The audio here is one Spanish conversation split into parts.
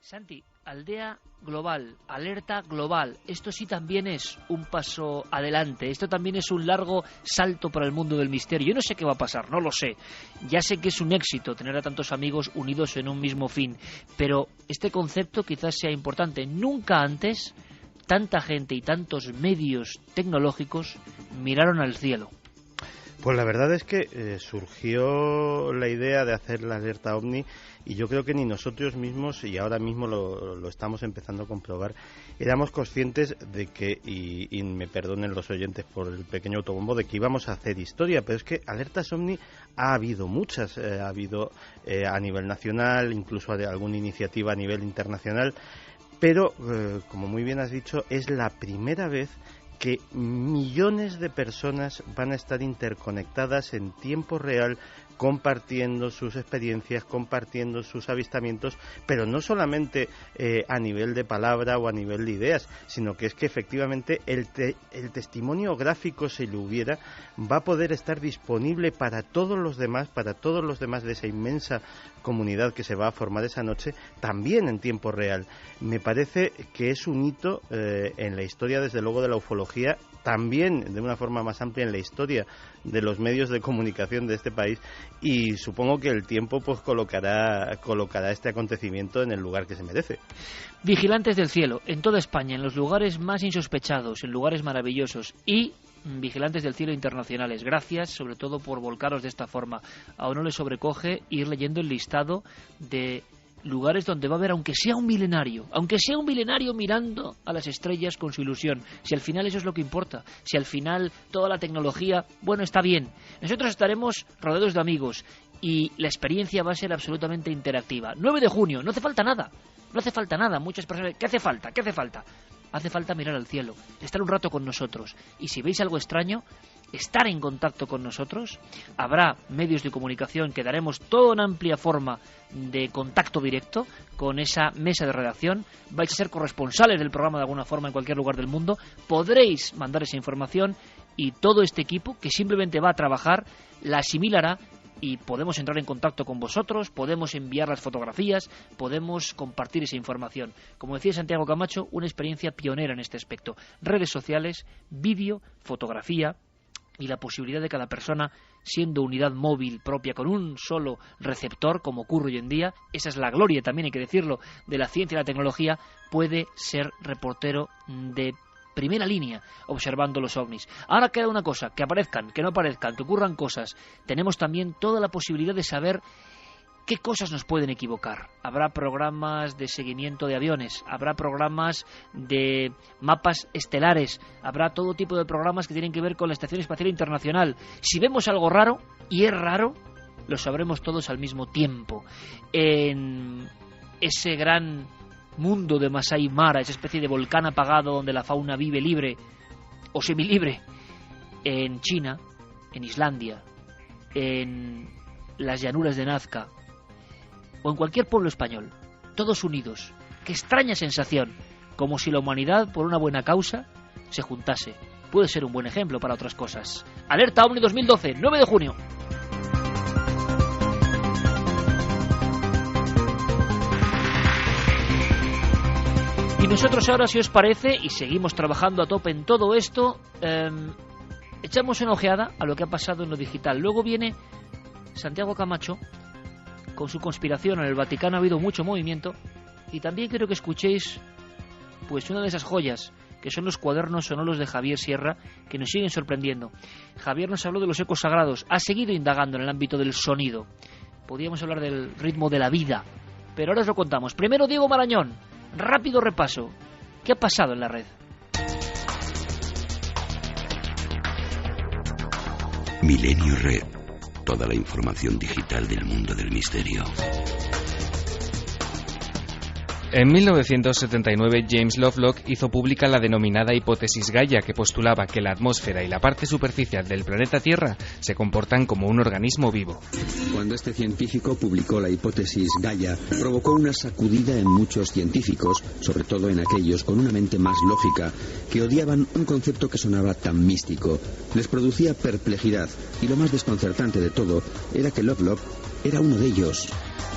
Santi, aldea global, alerta global, esto sí también es un paso adelante, esto también es un largo salto para el mundo del misterio. Yo no sé qué va a pasar, no lo sé, ya sé que es un éxito tener a tantos amigos unidos en un mismo fin, pero este concepto quizás sea importante. Nunca antes tanta gente y tantos medios tecnológicos miraron al cielo. Pues la verdad es que surgió la idea de hacer la alerta OVNI y yo creo que ni nosotros mismos, y ahora mismo lo estamos empezando a comprobar, éramos conscientes de que, y me perdonen los oyentes por el pequeño autobombo, de que íbamos a hacer historia, pero es que alertas OVNI ha habido muchas, ha habido a nivel nacional, incluso alguna iniciativa a nivel internacional, pero como muy bien has dicho, es la primera vez que millones de personas van a estar interconectadas en tiempo real, compartiendo sus experiencias, compartiendo sus avistamientos, pero no solamente a nivel de palabra o a nivel de ideas, sino que es que efectivamente el testimonio gráfico, si lo hubiera, va a poder estar disponible para todos los demás de esa inmensa comunidad que se va a formar esa noche, también en tiempo real. Me parece que es un hito en la historia, desde luego, de la ufología, también de una forma más amplia en la historia de los medios de comunicación de este país, y supongo que el tiempo pues colocará este acontecimiento en el lugar que se merece. Vigilantes del cielo, en toda España, en los lugares más insospechados, en lugares maravillosos, y vigilantes del cielo internacionales. Gracias, sobre todo, por volcaros de esta forma. A uno le sobrecoge ir leyendo el listado de lugares donde va a haber, aunque sea un milenario mirando a las estrellas con su ilusión. Si al final eso es lo que importa, si al final toda la tecnología, bueno, está bien. Nosotros estaremos rodeados de amigos y la experiencia va a ser absolutamente interactiva. 9 de junio, no hace falta nada. Muchas personas, ¿qué hace falta? Hace falta mirar al cielo, estar un rato con nosotros. Y si veis algo extraño, estar en contacto con nosotros. Habrá medios de comunicación que daremos toda una amplia forma de contacto directo con esa mesa de redacción. Vais a ser corresponsales del programa de alguna forma en cualquier lugar del mundo. Podréis mandar esa información y todo este equipo, que simplemente va a trabajar, la asimilará y podemos entrar en contacto con vosotros, podemos enviar las fotografías, podemos compartir esa información. Como decía Santiago Camacho, una experiencia pionera en este aspecto. Redes sociales, vídeo, fotografía y la posibilidad de cada persona, siendo unidad móvil propia con un solo receptor, como ocurre hoy en día, esa es la gloria, también hay que decirlo, de la ciencia y la tecnología, puede ser reportero de primera línea observando los ovnis. Ahora queda una cosa, que aparezcan, que no aparezcan, que ocurran cosas. Tenemos también toda la posibilidad de saber qué cosas nos pueden equivocar. Habrá programas de seguimiento de aviones, habrá programas de mapas estelares, habrá todo tipo de programas que tienen que ver con la Estación Espacial Internacional. Si vemos algo raro, y es raro, lo sabremos todos al mismo tiempo. En ese gran mundo de Masai Mara, esa especie de volcán apagado donde la fauna vive libre o semilibre, en China, en Islandia, en las llanuras de Nazca o en cualquier pueblo español, todos unidos. Qué extraña sensación, como si la humanidad, por una buena causa, se juntase. Puede ser un buen ejemplo para otras cosas. Alerta OVNI 2012, 9 de junio. Y nosotros ahora, si os parece, y seguimos trabajando a tope en todo esto, echamos una ojeada a lo que ha pasado en lo digital. Luego viene Santiago Camacho con su conspiración. En el Vaticano ha habido mucho movimiento y también quiero que escuchéis pues una de esas joyas que son los cuadernos sonoros de Javier Sierra, que nos siguen sorprendiendo. Javier nos habló de los ecos sagrados, ha seguido indagando en el ámbito del sonido. Podríamos hablar del ritmo de la vida, pero ahora os lo contamos. Primero, Diego Marañón, rápido repaso. ¿Qué ha pasado en la red? Milenio Red. Toda la información digital del mundo del misterio. En 1979, James Lovelock hizo pública la denominada hipótesis Gaia, que postulaba que la atmósfera y la parte superficial del planeta Tierra se comportan como un organismo vivo. Cuando este científico publicó la hipótesis Gaia, provocó una sacudida en muchos científicos, sobre todo en aquellos con una mente más lógica, que odiaban un concepto que sonaba tan místico. Les producía perplejidad, y lo más desconcertante de todo era que Lovelock era uno de ellos.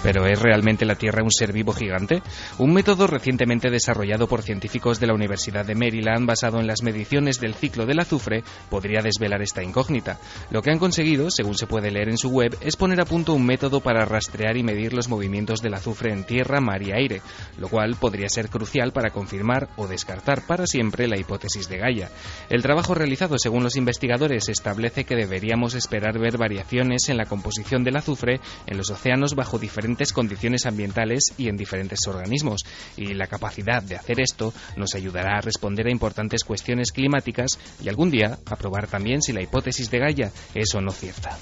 ¿Pero es realmente la Tierra un ser vivo gigante? Un método recientemente desarrollado por científicos de la Universidad de Maryland basado en las mediciones del ciclo del azufre podría desvelar esta incógnita. Lo que han conseguido, según se puede leer en su web, es poner a punto un método para rastrear y medir los movimientos del azufre en tierra, mar y aire, lo cual podría ser crucial para confirmar o descartar para siempre la hipótesis de Gaia. El trabajo realizado, según los investigadores, establece que deberíamos esperar ver variaciones en la composición del azufre en los océanos bajo diferentes condiciones ambientales y en diferentes organismos, y la capacidad de hacer esto nos ayudará a responder a importantes cuestiones climáticas y algún día a probar también si la hipótesis de Gaia es o no cierta.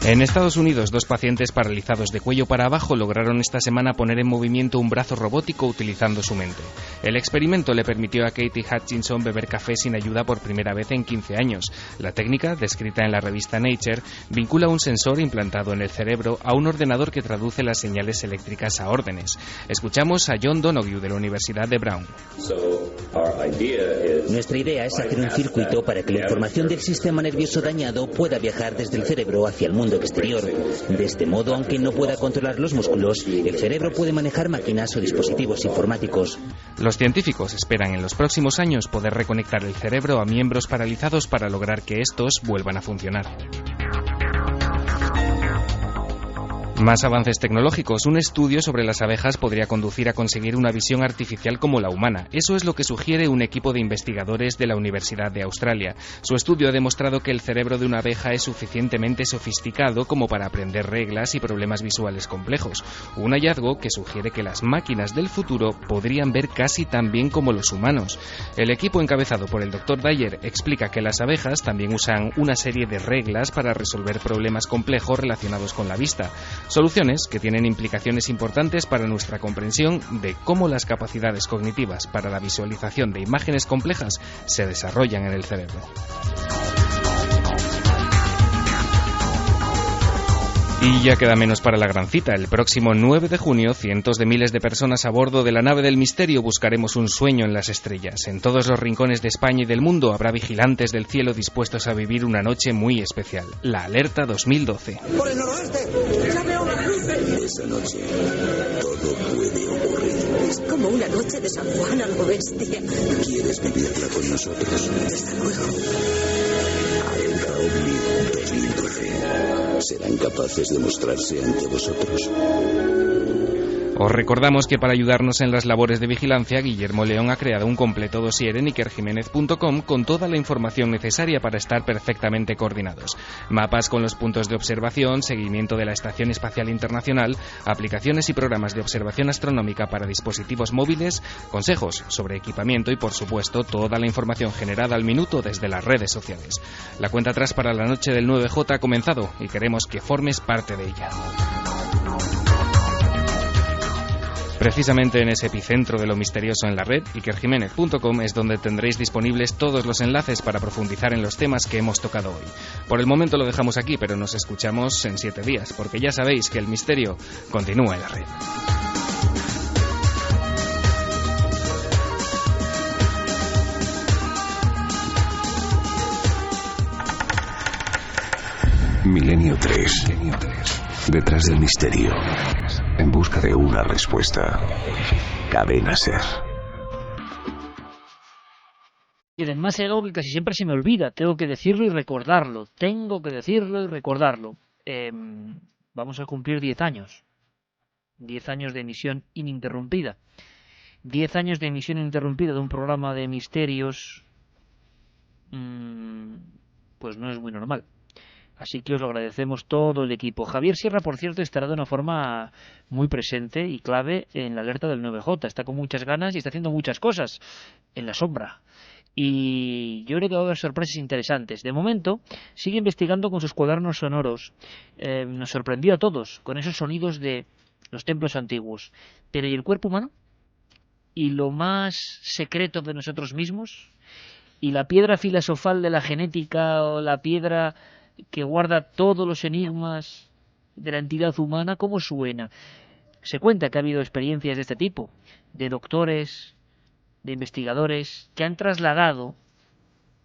En Estados Unidos, 2 pacientes paralizados de cuello para abajo lograron esta semana poner en movimiento un brazo robótico utilizando su mente. El experimento le permitió a Katie Hutchinson beber café sin ayuda por primera vez en 15 años. La técnica, descrita en la revista Nature, vincula un sensor implantado en el cerebro a un ordenador que traduce las señales eléctricas a órdenes. Escuchamos a John Donoghue de la Universidad de Brown. Nuestra idea es hacer un circuito para que la información del sistema nervioso dañado pueda viajar desde el cerebro hacia el mundo exterior. De este modo, aunque no pueda controlar los músculos, el cerebro puede manejar máquinas o dispositivos informáticos. Los científicos esperan en los próximos años poder reconectar el cerebro a miembros paralizados para lograr que estos vuelvan a funcionar. Más avances tecnológicos. Un estudio sobre las abejas podría conducir a conseguir una visión artificial como la humana. Eso es lo que sugiere un equipo de investigadores de la Universidad de Australia. Su estudio ha demostrado que el cerebro de una abeja es suficientemente sofisticado como para aprender reglas y problemas visuales complejos. Un hallazgo que sugiere que las máquinas del futuro podrían ver casi tan bien como los humanos. El equipo encabezado por el Dr. Dyer explica que las abejas también usan una serie de reglas para resolver problemas complejos relacionados con la vista. Soluciones que tienen implicaciones importantes para nuestra comprensión de cómo las capacidades cognitivas para la visualización de imágenes complejas se desarrollan en el cerebro. Y ya queda menos para la gran cita. El próximo 9 de junio, cientos de miles de personas a bordo de la nave del misterio buscaremos un sueño en las estrellas. En todos los rincones de España y del mundo habrá vigilantes del cielo dispuestos a vivir una noche muy especial. La Alerta 2012. ¡Por el noroeste! ¡Ya veo las luces! Esa noche, todo puede ocurrir. Es como una noche de San Juan a lo bestia. ¿Quieres vivirla con nosotros? Desde luego. Alerta OVNI 2012. ¿Serán capaces de mostrarse ante vosotros? Os recordamos que para ayudarnos en las labores de vigilancia, Guillermo León ha creado un completo dossier en ikerjimenez.com con toda la información necesaria para estar perfectamente coordinados. Mapas con los puntos de observación, seguimiento de la Estación Espacial Internacional, aplicaciones y programas de observación astronómica para dispositivos móviles, consejos sobre equipamiento y, por supuesto, toda la información generada al minuto desde las redes sociales. La cuenta atrás para la noche del 9J ha comenzado y queremos que formes parte de ella. Precisamente en ese epicentro de lo misterioso en la red, ikerjimenez.com, es donde tendréis disponibles todos los enlaces para profundizar en los temas que hemos tocado hoy. Por el momento lo dejamos aquí, pero nos escuchamos en 7 días, porque ya sabéis que el misterio continúa en la red. Milenio 3. Detrás del misterio. En busca de una respuesta. Cadena Ser. Y además es algo que casi siempre se me olvida. Tengo que decirlo y recordarlo. Vamos a cumplir 10 años. 10 años de emisión ininterrumpida. 10 años de emisión ininterrumpida de un programa de misterios. Pues no es muy normal. Así que os lo agradecemos todo el equipo. Javier Sierra, por cierto, estará de una forma muy presente y clave en la alerta del 9J. Está con muchas ganas y está haciendo muchas cosas en la sombra. Y yo creo que va a haber sorpresas interesantes. De momento, sigue investigando con sus cuadernos sonoros. Nos sorprendió a todos con esos sonidos de los templos antiguos. Pero ¿y el cuerpo humano? ¿Y lo más secreto de nosotros mismos? ¿Y la piedra filosofal de la genética o la piedra que guarda todos los enigmas de la entidad humana? ¿Cómo suena? Se cuenta que ha habido experiencias de este tipo, de doctores, de investigadores, que han trasladado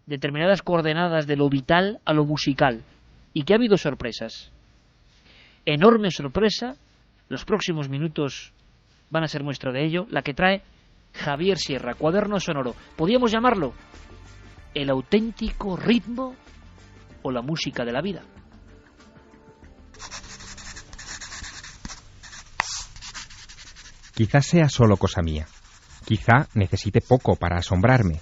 determinadas coordenadas de lo vital a lo musical, y que ha habido sorpresas. Enorme sorpresa, los próximos minutos van a ser muestra de ello, la que trae Javier Sierra, Cuaderno Sonoro. ¿Podríamos llamarlo el auténtico ritmo o la música de la vida? Quizás sea solo cosa mía. Quizá necesite poco para asombrarme,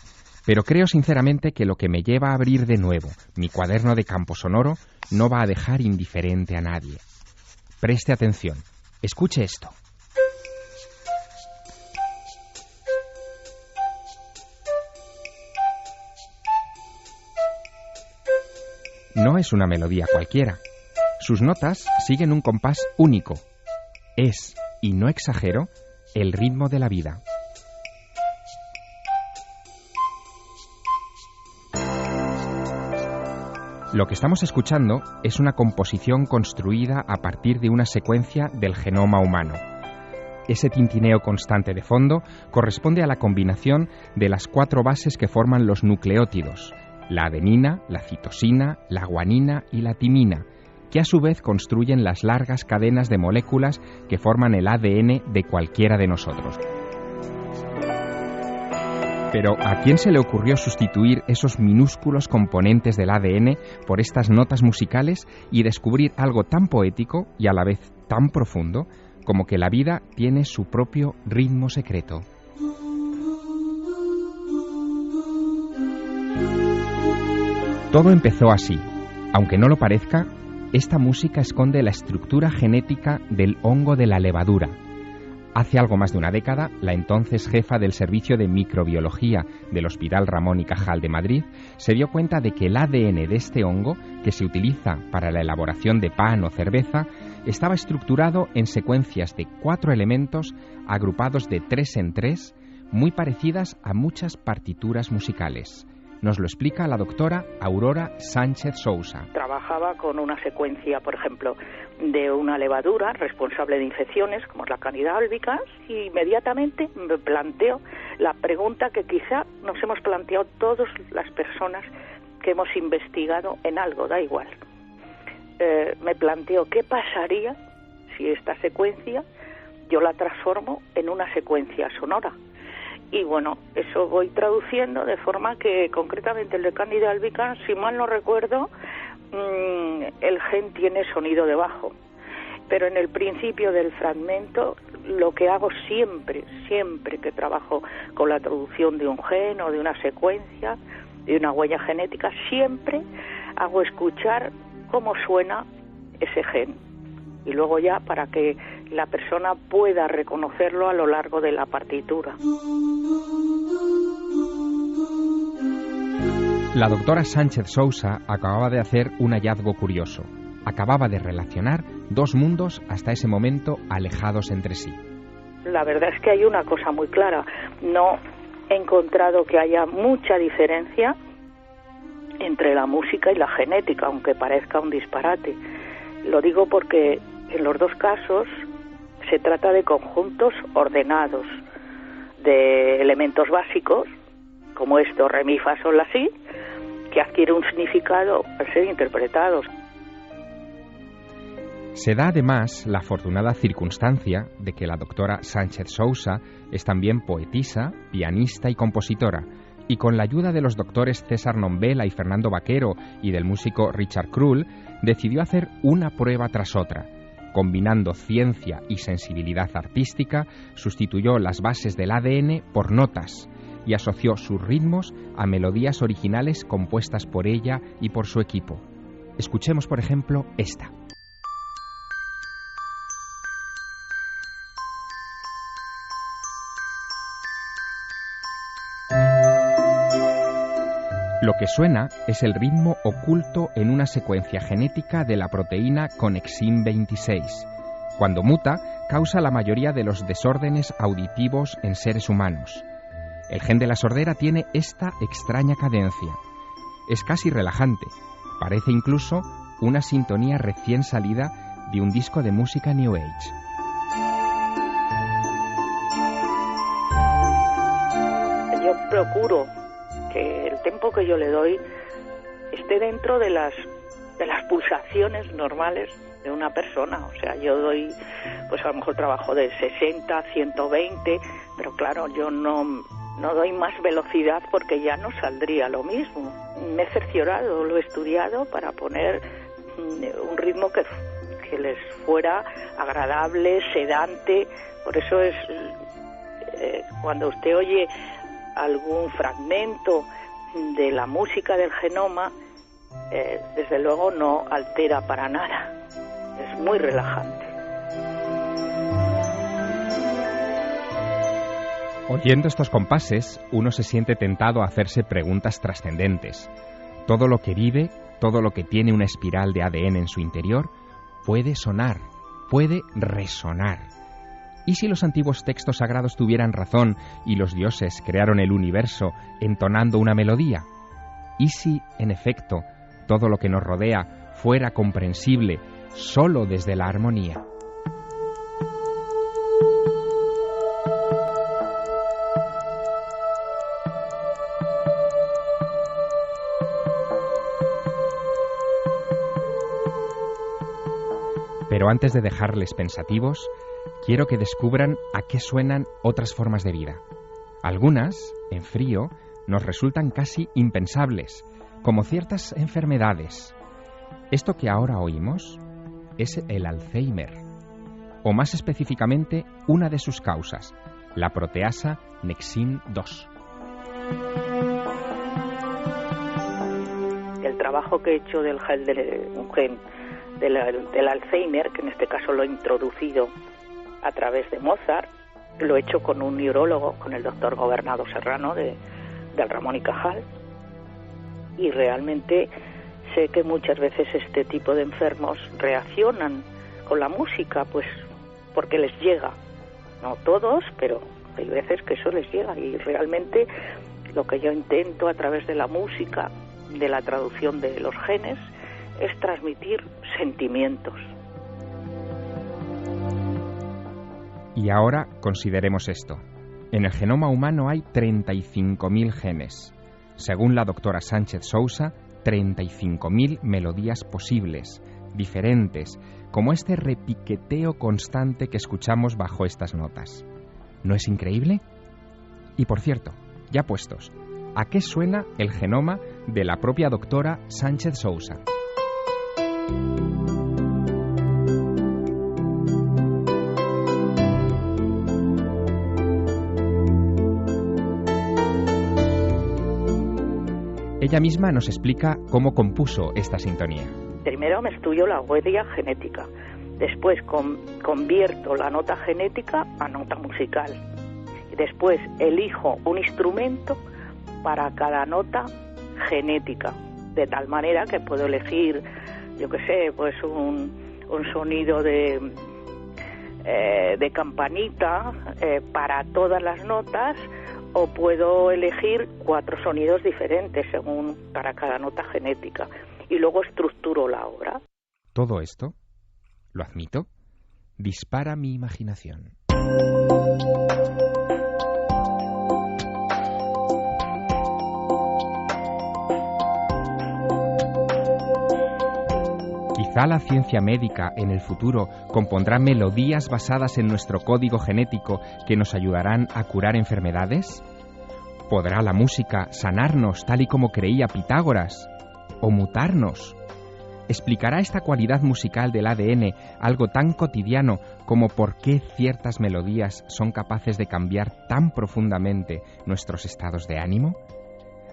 pero creo sinceramente que lo que me lleva a abrir de nuevo mi cuaderno de campo sonoro no va a dejar indiferente a nadie. Preste atención. Escuche esto. No es una melodía cualquiera. Sus notas siguen un compás único. Es, y no exagero, el ritmo de la vida. Lo que estamos escuchando es una composición construida a partir de una secuencia del genoma humano. Ese tintineo constante de fondo corresponde a la combinación de las 4 bases que forman los nucleótidos: la adenina, la citosina, la guanina y la timina, que a su vez construyen las largas cadenas de moléculas que forman el ADN de cualquiera de nosotros. Pero ¿a quién se le ocurrió sustituir esos minúsculos componentes del ADN por estas notas musicales y descubrir algo tan poético y a la vez tan profundo como que la vida tiene su propio ritmo secreto? Todo empezó así. Aunque no lo parezca, esta música esconde la estructura genética del hongo de la levadura. Hace algo más de una década, la entonces jefa del Servicio de Microbiología del Hospital Ramón y Cajal de Madrid se dio cuenta de que el ADN de este hongo, que se utiliza para la elaboración de pan o cerveza, estaba estructurado en secuencias de 4 elementos agrupados de 3 en 3, muy parecidas a muchas partituras musicales. Nos lo explica la doctora Aurora Sánchez Sousa. Trabajaba con una secuencia, por ejemplo, de una levadura responsable de infecciones, como es la Candida albicans, y inmediatamente me planteo la pregunta que quizá nos hemos planteado todas las personas que hemos investigado en algo, da igual. Me planteo qué pasaría si esta secuencia yo la transformo en una secuencia sonora. Y bueno, eso voy traduciendo de forma que concretamente el de Candida albicans, si mal no recuerdo, el gen tiene sonido de bajo. Pero en el principio del fragmento, lo que hago siempre que trabajo con la traducción de un gen o de una secuencia, de una huella genética, siempre hago escuchar cómo suena ese gen. Y luego ya para que la persona pueda reconocerlo a lo largo de la partitura. La doctora Sánchez Sousa acababa de hacer un hallazgo curioso. Acababa de relacionar 2 mundos hasta ese momento alejados entre sí. La verdad es que hay una cosa muy clara. No he encontrado que haya mucha diferencia entre la música y la genética, aunque parezca un disparate. Lo digo porque en los 2 casos se trata de conjuntos ordenados de elementos básicos, como esto, re, mi, fa, sol, la, si, que adquiere un significado al ser interpretados. Se da además la afortunada circunstancia de que la doctora Sánchez Sousa es también poetisa, pianista y compositora, y con la ayuda de los doctores César Nombela y Fernando Vaquero y del músico Richard Krull, decidió hacer una prueba tras otra. Combinando ciencia y sensibilidad artística, sustituyó las bases del ADN por notas y asoció sus ritmos a melodías originales compuestas por ella y por su equipo. Escuchemos, por ejemplo, esta. Lo que suena es el ritmo oculto en una secuencia genética de la proteína Connexin 26. Cuando muta, causa la mayoría de los desórdenes auditivos en seres humanos. El gen de la sordera tiene esta extraña cadencia. Es casi relajante. Parece incluso una sintonía recién salida de un disco de música New Age. Yo procuro que el tempo que yo le doy esté dentro de las de las pulsaciones normales de una persona. O sea, yo doy, pues a lo mejor trabajo de 60, 120, pero claro, yo no doy más velocidad porque ya no saldría lo mismo. Me he cerciorado, lo he estudiado para poner un ritmo que les fuera agradable, sedante. Por eso es cuando usted oye algún fragmento de la música del genoma, desde luego no altera para nada. Es muy relajante. Oyendo estos compases, uno se siente tentado a hacerse preguntas trascendentes. Todo lo que vive, todo lo que tiene una espiral de ADN en su interior, puede sonar, puede resonar. ¿Y si los antiguos textos sagrados tuvieran razón y los dioses crearon el universo entonando una melodía? ¿Y si, en efecto, todo lo que nos rodea fuera comprensible solo desde la armonía? Pero antes de dejarles pensativos, quiero que descubran a qué suenan otras formas de vida. Algunas, en frío, nos resultan casi impensables, como ciertas enfermedades. Esto que ahora oímos es el Alzheimer, o más específicamente una de sus causas, la proteasa Nexin 2. El trabajo que he hecho del gen del Alzheimer, que en este caso lo he introducido a través de Mozart, lo he hecho con un neurólogo, con el doctor Gobernado Serrano del Ramón y Cajal, y realmente sé que muchas veces este tipo de enfermos reaccionan con la música, pues porque les llega, no todos, pero hay veces que eso les llega, y realmente lo que yo intento a través de la música, de la traducción de los genes, es transmitir sentimientos. Y ahora consideremos esto. En el genoma humano hay 35.000 genes. Según la doctora Sánchez Sousa, 35.000 melodías posibles, diferentes, como este repiqueteo constante que escuchamos bajo estas notas. ¿No es increíble? Y por cierto, ya puestos, ¿a qué suena el genoma de la propia doctora Sánchez Sousa? Ella misma nos explica cómo compuso esta sintonía. Primero me estudio la huella genética, después convierto la nota genética a nota musical, y después elijo un instrumento para cada nota genética, de tal manera que puedo elegir, yo qué sé, pues un sonido de campanita para todas las notas, o puedo elegir 4 sonidos diferentes según para cada nota genética, y luego estructuro la obra. Todo esto, lo admito, dispara mi imaginación. Quizá la ciencia médica en el futuro compondrá melodías basadas en nuestro código genético que nos ayudarán a curar enfermedades. ¿Podrá la música sanarnos tal y como creía Pitágoras? ¿O mutarnos? ¿Explicará esta cualidad musical del ADN algo tan cotidiano como por qué ciertas melodías son capaces de cambiar tan profundamente nuestros estados de ánimo?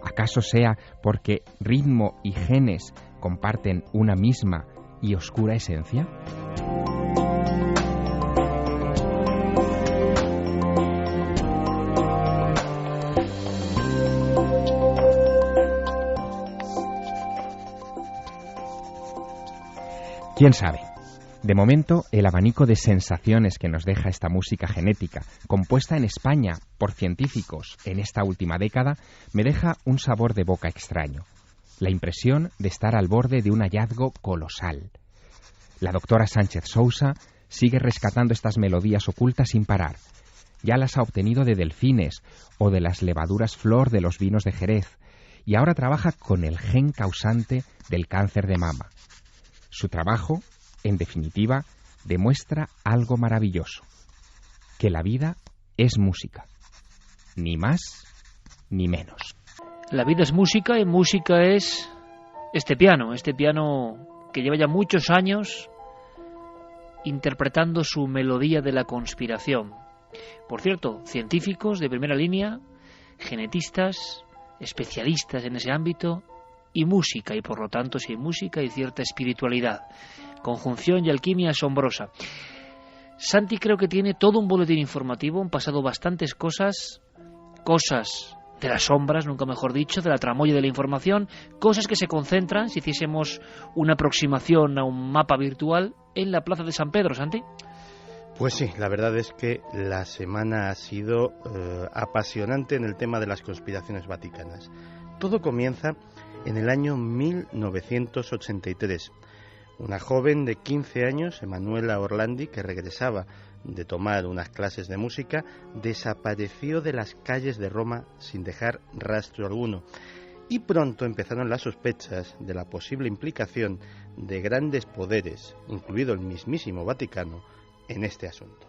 ¿Acaso sea porque ritmo y genes comparten una misma y oscura esencia? ¿Quién sabe? De momento, el abanico de sensaciones que nos deja esta música genética, compuesta en España por científicos en esta última década, me deja un sabor de boca extraño. La impresión de estar al borde de un hallazgo colosal. La doctora Sánchez Sousa sigue rescatando estas melodías ocultas sin parar. Ya las ha obtenido de delfines o de las levaduras flor de los vinos de Jerez, y ahora trabaja con el gen causante del cáncer de mama. Su trabajo, en definitiva, demuestra algo maravilloso, que la vida es música, ni más ni menos. La vida es música y música es este piano que lleva ya muchos años interpretando su melodía de la conspiración. Por cierto, científicos de primera línea, genetistas, especialistas en ese ámbito, y música, y por lo tanto sin música hay cierta espiritualidad, conjunción y alquimia asombrosa. Santi creo que tiene todo un boletín informativo, han pasado bastantes cosas de las sombras, nunca mejor dicho, de la tramoya de la información, cosas que se concentran, si hiciésemos una aproximación a un mapa virtual, en la Plaza de San Pedro, Santi. Pues sí, la verdad es que la semana ha sido apasionante en el tema de las conspiraciones vaticanas. Todo comienza en el año 1983. Una joven de 15 años, Emanuela Orlandi, que regresaba de tomar unas clases de música, desapareció de las calles de Roma sin dejar rastro alguno. Y pronto empezaron las sospechas de la posible implicación de grandes poderes, incluido el mismísimo Vaticano, en este asunto.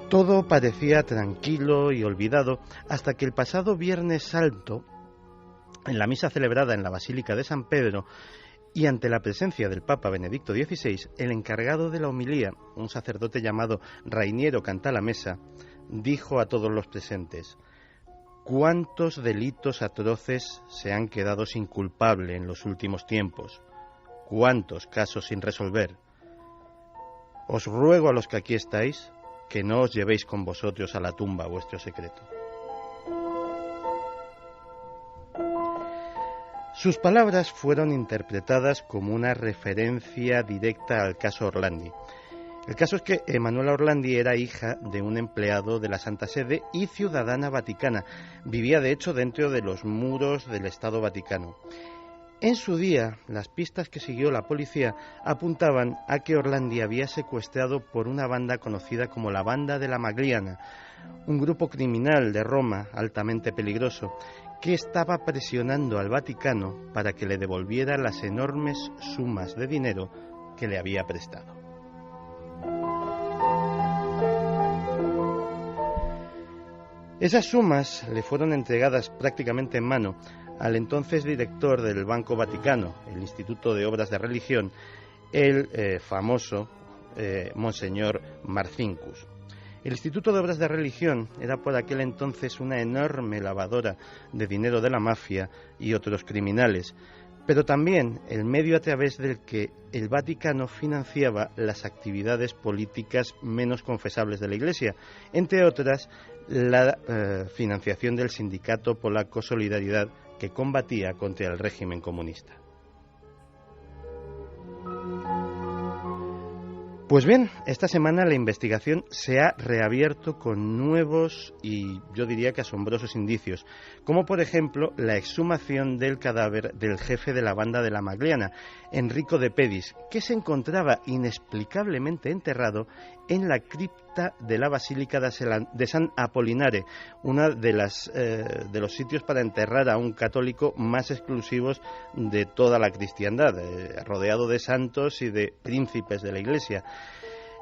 Todo parecía tranquilo y olvidado hasta que el pasado Viernes Santo, en la misa celebrada en la Basílica de San Pedro y ante la presencia del Papa Benedicto XVI, el encargado de la homilía, un sacerdote llamado Rainiero Cantalamessa, dijo a todos los presentes: ¿cuántos delitos atroces se han quedado sin culpable en los últimos tiempos? ¿Cuántos casos sin resolver? Os ruego a los que aquí estáis que no os llevéis con vosotros a la tumba vuestro secreto. Sus palabras fueron interpretadas como una referencia directa al caso Orlandi. El caso es que Emanuela Orlandi era hija de un empleado de la Santa Sede y ciudadana vaticana. Vivía, de hecho, dentro de los muros del Estado Vaticano. En su día, las pistas que siguió la policía apuntaban a que Orlandi había secuestrado por una banda conocida como la Banda de la Magliana, un grupo criminal de Roma altamente peligroso, que estaba presionando al Vaticano para que le devolviera las enormes sumas de dinero que le había prestado. Esas sumas le fueron entregadas prácticamente en mano al entonces director del Banco Vaticano, el Instituto de Obras de Religión, el famoso Monseñor Marcinkus. El Instituto de Obras de Religión era por aquel entonces una enorme lavadora de dinero de la mafia y otros criminales, pero también el medio a través del que el Vaticano financiaba las actividades políticas menos confesables de la Iglesia, entre otras la financiación del sindicato polaco Solidaridad, que combatía contra el régimen comunista. Pues bien, esta semana la investigación se ha reabierto con nuevos y yo diría que asombrosos indicios, como por ejemplo la exhumación del cadáver del jefe de la Banda de la Magliana, Enrico de Pedis, que se encontraba inexplicablemente enterrado en la cripta de la Basílica de San Apolinare, una de los sitios para enterrar a un católico más exclusivos de toda la cristiandad, rodeado de santos y de príncipes de la Iglesia.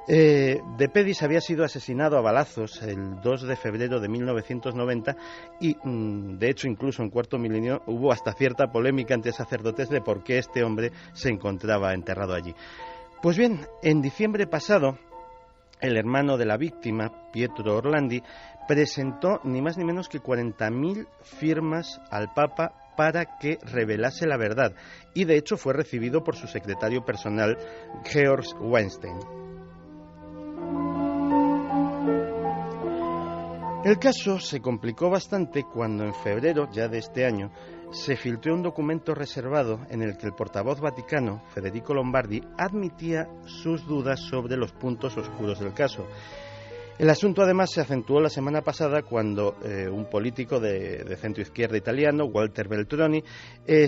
De Pedis había sido asesinado a balazos el 2 de febrero de 1990 y, de hecho, incluso en Cuarto Milenio hubo hasta cierta polémica entre sacerdotes de por qué este hombre se encontraba enterrado allí. Pues bien, en diciembre pasado, el hermano de la víctima, Pietro Orlandi, presentó ni más ni menos que 40.000 firmas al Papa para que revelase la verdad y, de hecho, fue recibido por su secretario personal, Georg Weinstein. El caso se complicó bastante cuando en febrero ya de este año se filtró un documento reservado en el que el portavoz vaticano, Federico Lombardi, admitía sus dudas sobre los puntos oscuros del caso. El asunto además se acentuó la semana pasada cuando un político de centro-izquierda italiano, Walter Veltroni,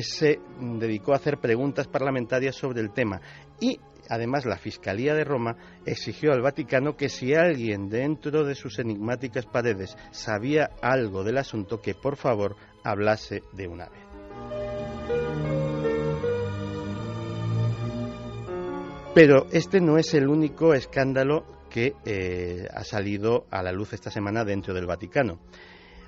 se dedicó a hacer preguntas parlamentarias sobre el tema y además la Fiscalía de Roma exigió al Vaticano que si alguien dentro de sus enigmáticas paredes sabía algo del asunto, que por favor hablase de una vez. Pero este no es el único escándalo que ha salido a la luz esta semana dentro del Vaticano.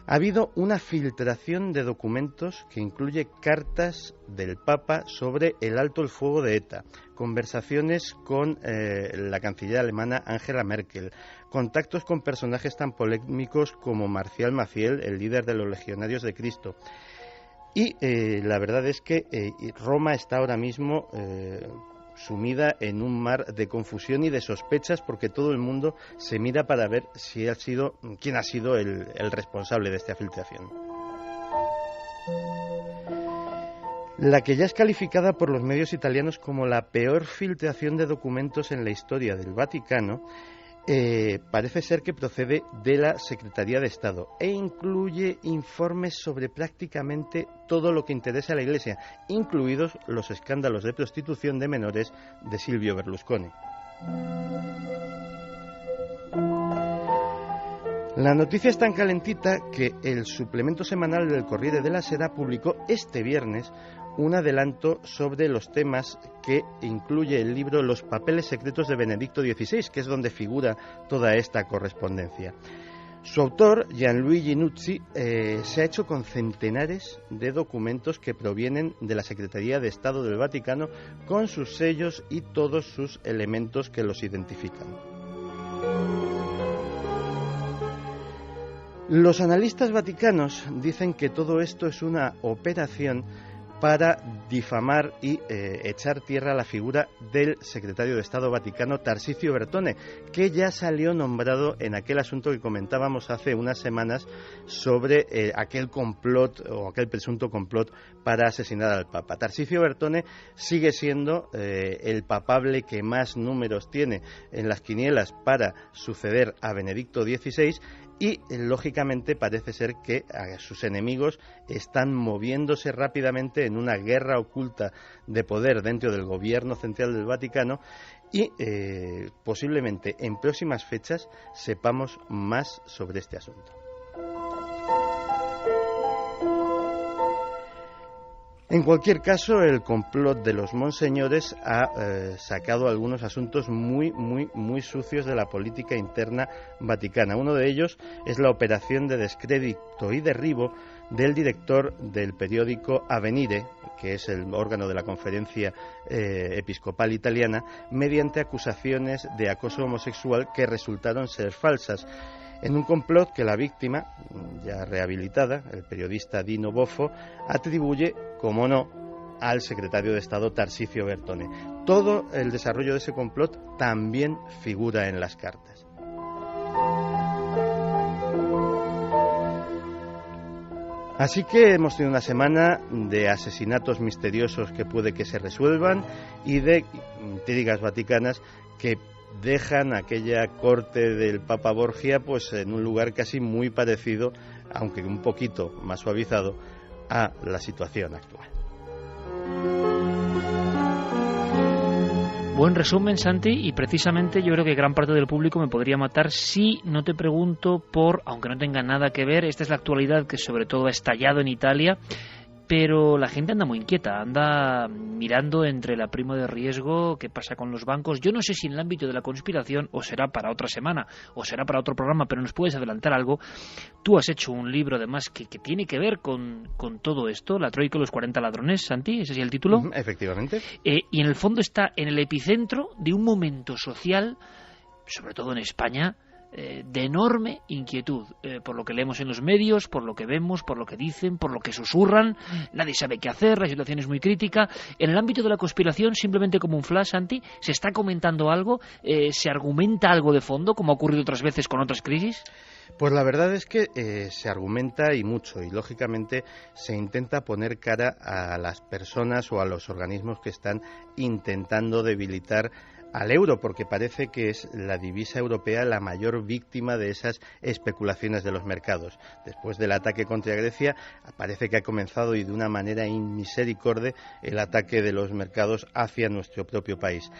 Ha habido una filtración de documentos que incluye cartas del Papa sobre el alto el fuego de ETA, conversaciones con la canciller alemana Angela Merkel, contactos con personajes tan polémicos como Marcial Maciel, el líder de los Legionarios de Cristo. Y la verdad es que Roma está ahora mismo sumida en un mar de confusión y de sospechas, porque todo el mundo se mira para ver quién ha sido el responsable de esta filtración. La que ya es calificada por los medios italianos como la peor filtración de documentos en la historia del Vaticano, parece ser que procede de la Secretaría de Estado e incluye informes sobre prácticamente todo lo que interesa a la Iglesia, incluidos los escándalos de prostitución de menores de Silvio Berlusconi. La noticia es tan calentita que el suplemento semanal del Corriere della Sera publicó este viernes un adelanto sobre los temas que incluye el libro Los papeles secretos de Benedicto XVI, que es donde figura toda esta correspondencia. Su autor, Gianluigi Nuzzi, se ha hecho con centenares de documentos que provienen de la Secretaría de Estado del Vaticano, con sus sellos y todos sus elementos que los identifican. Los analistas vaticanos dicen que todo esto es una operación para difamar y echar tierra a la figura del secretario de Estado Vaticano, Tarcisio Bertone, que ya salió nombrado en aquel asunto que comentábamos hace unas semanas sobre aquel complot o aquel presunto complot para asesinar al Papa. Tarcisio Bertone sigue siendo el papable que más números tiene en las quinielas para suceder a Benedicto XVI, y lógicamente parece ser que sus enemigos están moviéndose rápidamente en una guerra oculta de poder dentro del gobierno central del Vaticano y posiblemente en próximas fechas sepamos más sobre este asunto. En cualquier caso, el complot de los monseñores ha sacado algunos asuntos muy sucios de la política interna vaticana. Uno de ellos es la operación de descrédito y derribo del director del periódico Avvenire, que es el órgano de la Conferencia Episcopal Italiana, mediante acusaciones de acoso homosexual que resultaron ser falsas, en un complot que la víctima, ya rehabilitada, el periodista Dino Boffo, atribuye, como no, al secretario de Estado Tarcisio Bertone. Todo el desarrollo de ese complot también figura en las cartas. Así que hemos tenido una semana de asesinatos misteriosos que puede que se resuelvan y de intrigas vaticanas que dejan aquella corte del Papa Borgia pues en un lugar casi muy parecido, aunque un poquito más suavizado, a la situación actual. Buen resumen, Santi, y precisamente yo creo que gran parte del público me podría matar si no te pregunto por, aunque no tenga nada que ver, esta es la actualidad que sobre todo ha estallado en Italia, pero la gente anda muy inquieta, anda mirando entre la prima de riesgo, qué pasa con los bancos. Yo no sé si en el ámbito de la conspiración, o será para otra semana, o será para otro programa, pero nos puedes adelantar algo. Tú has hecho un libro, además, que tiene que ver con todo esto, La Troika y los 40 ladrones, Santi, ¿ese es el título? Efectivamente. Y en el fondo está en el epicentro de un momento social, sobre todo en España, de enorme inquietud, por lo que leemos en los medios, por lo que vemos, por lo que dicen, por lo que susurran. Nadie sabe qué hacer, la situación es muy crítica. En el ámbito de la conspiración, simplemente como un flash, Santi, ¿se está comentando algo? ¿Se argumenta algo de fondo, como ha ocurrido otras veces con otras crisis? Pues la verdad es que se argumenta y mucho, y lógicamente se intenta poner cara a las personas o a los organismos que están intentando debilitar al euro, porque parece que es la divisa europea la mayor víctima de esas especulaciones de los mercados. Después del ataque contra Grecia, parece que ha comenzado, y de una manera inmisericorde, el ataque de los mercados hacia nuestro propio país.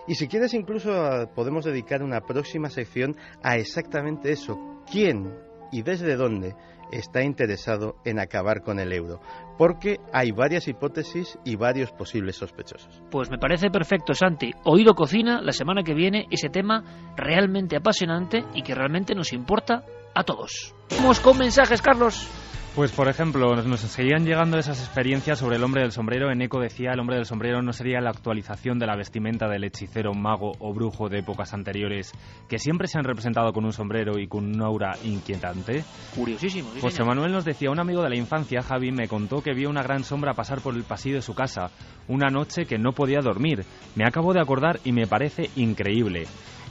Y si quieres, incluso podemos dedicar una próxima sección a exactamente eso. ¿Quién y desde dónde está interesado en acabar con el euro? Porque hay varias hipótesis y varios posibles sospechosos. Pues me parece perfecto, Santi. Oído Cocina, la semana que viene, ese tema realmente apasionante y que realmente nos importa a todos. Vamos con mensajes, Carlos. Pues, por ejemplo, nos seguían llegando esas experiencias sobre el hombre del sombrero. Eneco decía: el hombre del sombrero no sería la actualización de la vestimenta del hechicero, mago o brujo de épocas anteriores, que siempre se han representado con un sombrero y con un aura inquietante. Curiosísimo. Sí, José Manuel nos decía: un amigo de la infancia, Javi, me contó que vio una gran sombra pasar por el pasillo de su casa una noche que no podía dormir. Me acabo de acordar y me parece increíble.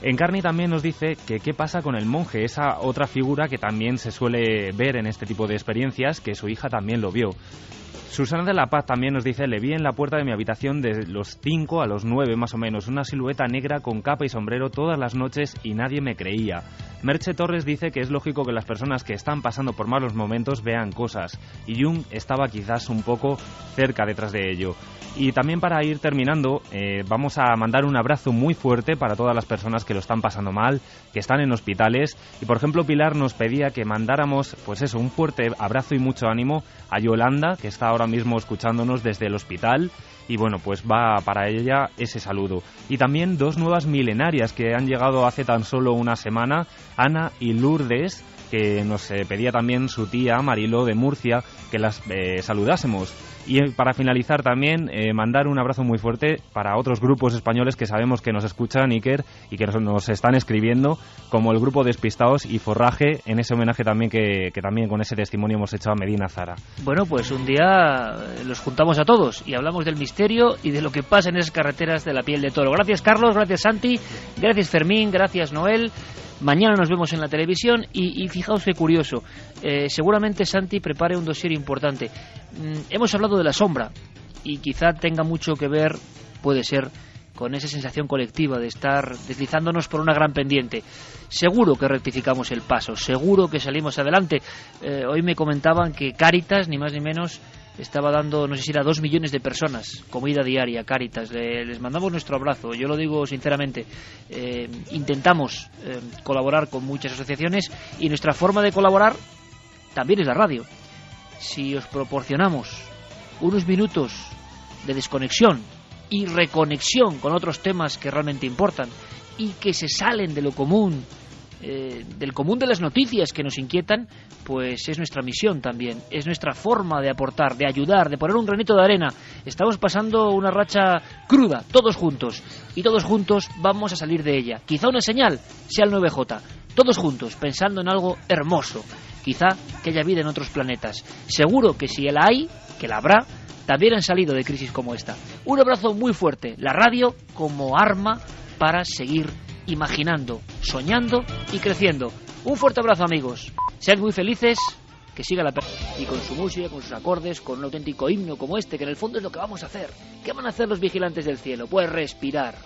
Encarni también nos dice que qué pasa con el monje, esa otra figura que también se suele ver en este tipo de experiencias, que su hija también lo vio. Susana de la Paz también nos dice: le vi en la puerta de mi habitación de los 5 a los 9 más o menos, una silueta negra con capa y sombrero todas las noches y nadie me creía. Merche Torres dice que es lógico que las personas que están pasando por malos momentos vean cosas, y Jung estaba quizás un poco cerca detrás de ello. Y también, para ir terminando, vamos a mandar un abrazo muy fuerte para todas las personas que lo están pasando mal, que están en hospitales. Y, por ejemplo, Pilar nos pedía que mandáramos, pues eso, un fuerte abrazo y mucho ánimo a Yolanda, que está ahora mismo escuchándonos desde el hospital. Y bueno, pues va para ella ese saludo. Y también 2 nuevas milenarias que han llegado hace tan solo una semana, Ana y Lourdes, que nos pedía también su tía Mariló de Murcia que las saludásemos. Y para finalizar también, mandar un abrazo muy fuerte para otros grupos españoles que sabemos que nos escuchan, Iker, y que nos están escribiendo, como el grupo Despistaos y Forraje, en ese homenaje también que también con ese testimonio hemos hecho a Medina Zara. Bueno, pues un día los juntamos a todos y hablamos del misterio y de lo que pasa en esas carreteras de la piel de toro. Gracias, Carlos, gracias, Santi, gracias, Fermín, gracias, Noel. Mañana nos vemos en la televisión y fijaos qué curioso, seguramente Santi prepare un dossier importante. Hemos hablado de la sombra y quizá tenga mucho que ver, puede ser, con esa sensación colectiva de estar deslizándonos por una gran pendiente. Seguro que rectificamos el paso, seguro que salimos adelante. Hoy me comentaban que Cáritas, ni más ni menos, estaba dando, no sé si era 2 millones de personas comida diaria. Cáritas, les mandamos nuestro abrazo. Yo lo digo sinceramente, intentamos colaborar con muchas asociaciones y nuestra forma de colaborar también es la radio. Si os proporcionamos unos minutos de desconexión y reconexión con otros temas que realmente importan y que se salen de lo común, del común de las noticias que nos inquietan, pues es nuestra misión también, es nuestra forma de aportar, de ayudar, de poner un granito de arena. Estamos pasando una racha cruda, todos juntos, y todos juntos vamos a salir de ella. Quizá una señal sea el 9J, todos juntos, pensando en algo hermoso, quizá que haya vida en otros planetas. Seguro que si la hay, que la habrá, también han salido de crisis como esta. Un abrazo muy fuerte, la radio como arma para seguir imaginando, soñando y creciendo. Un fuerte abrazo, amigos. Sean muy felices, que siga la y con su música, con sus acordes, con un auténtico himno como este, que en el fondo es lo que vamos a hacer. ¿Qué van a hacer los vigilantes del cielo? Pues respirar,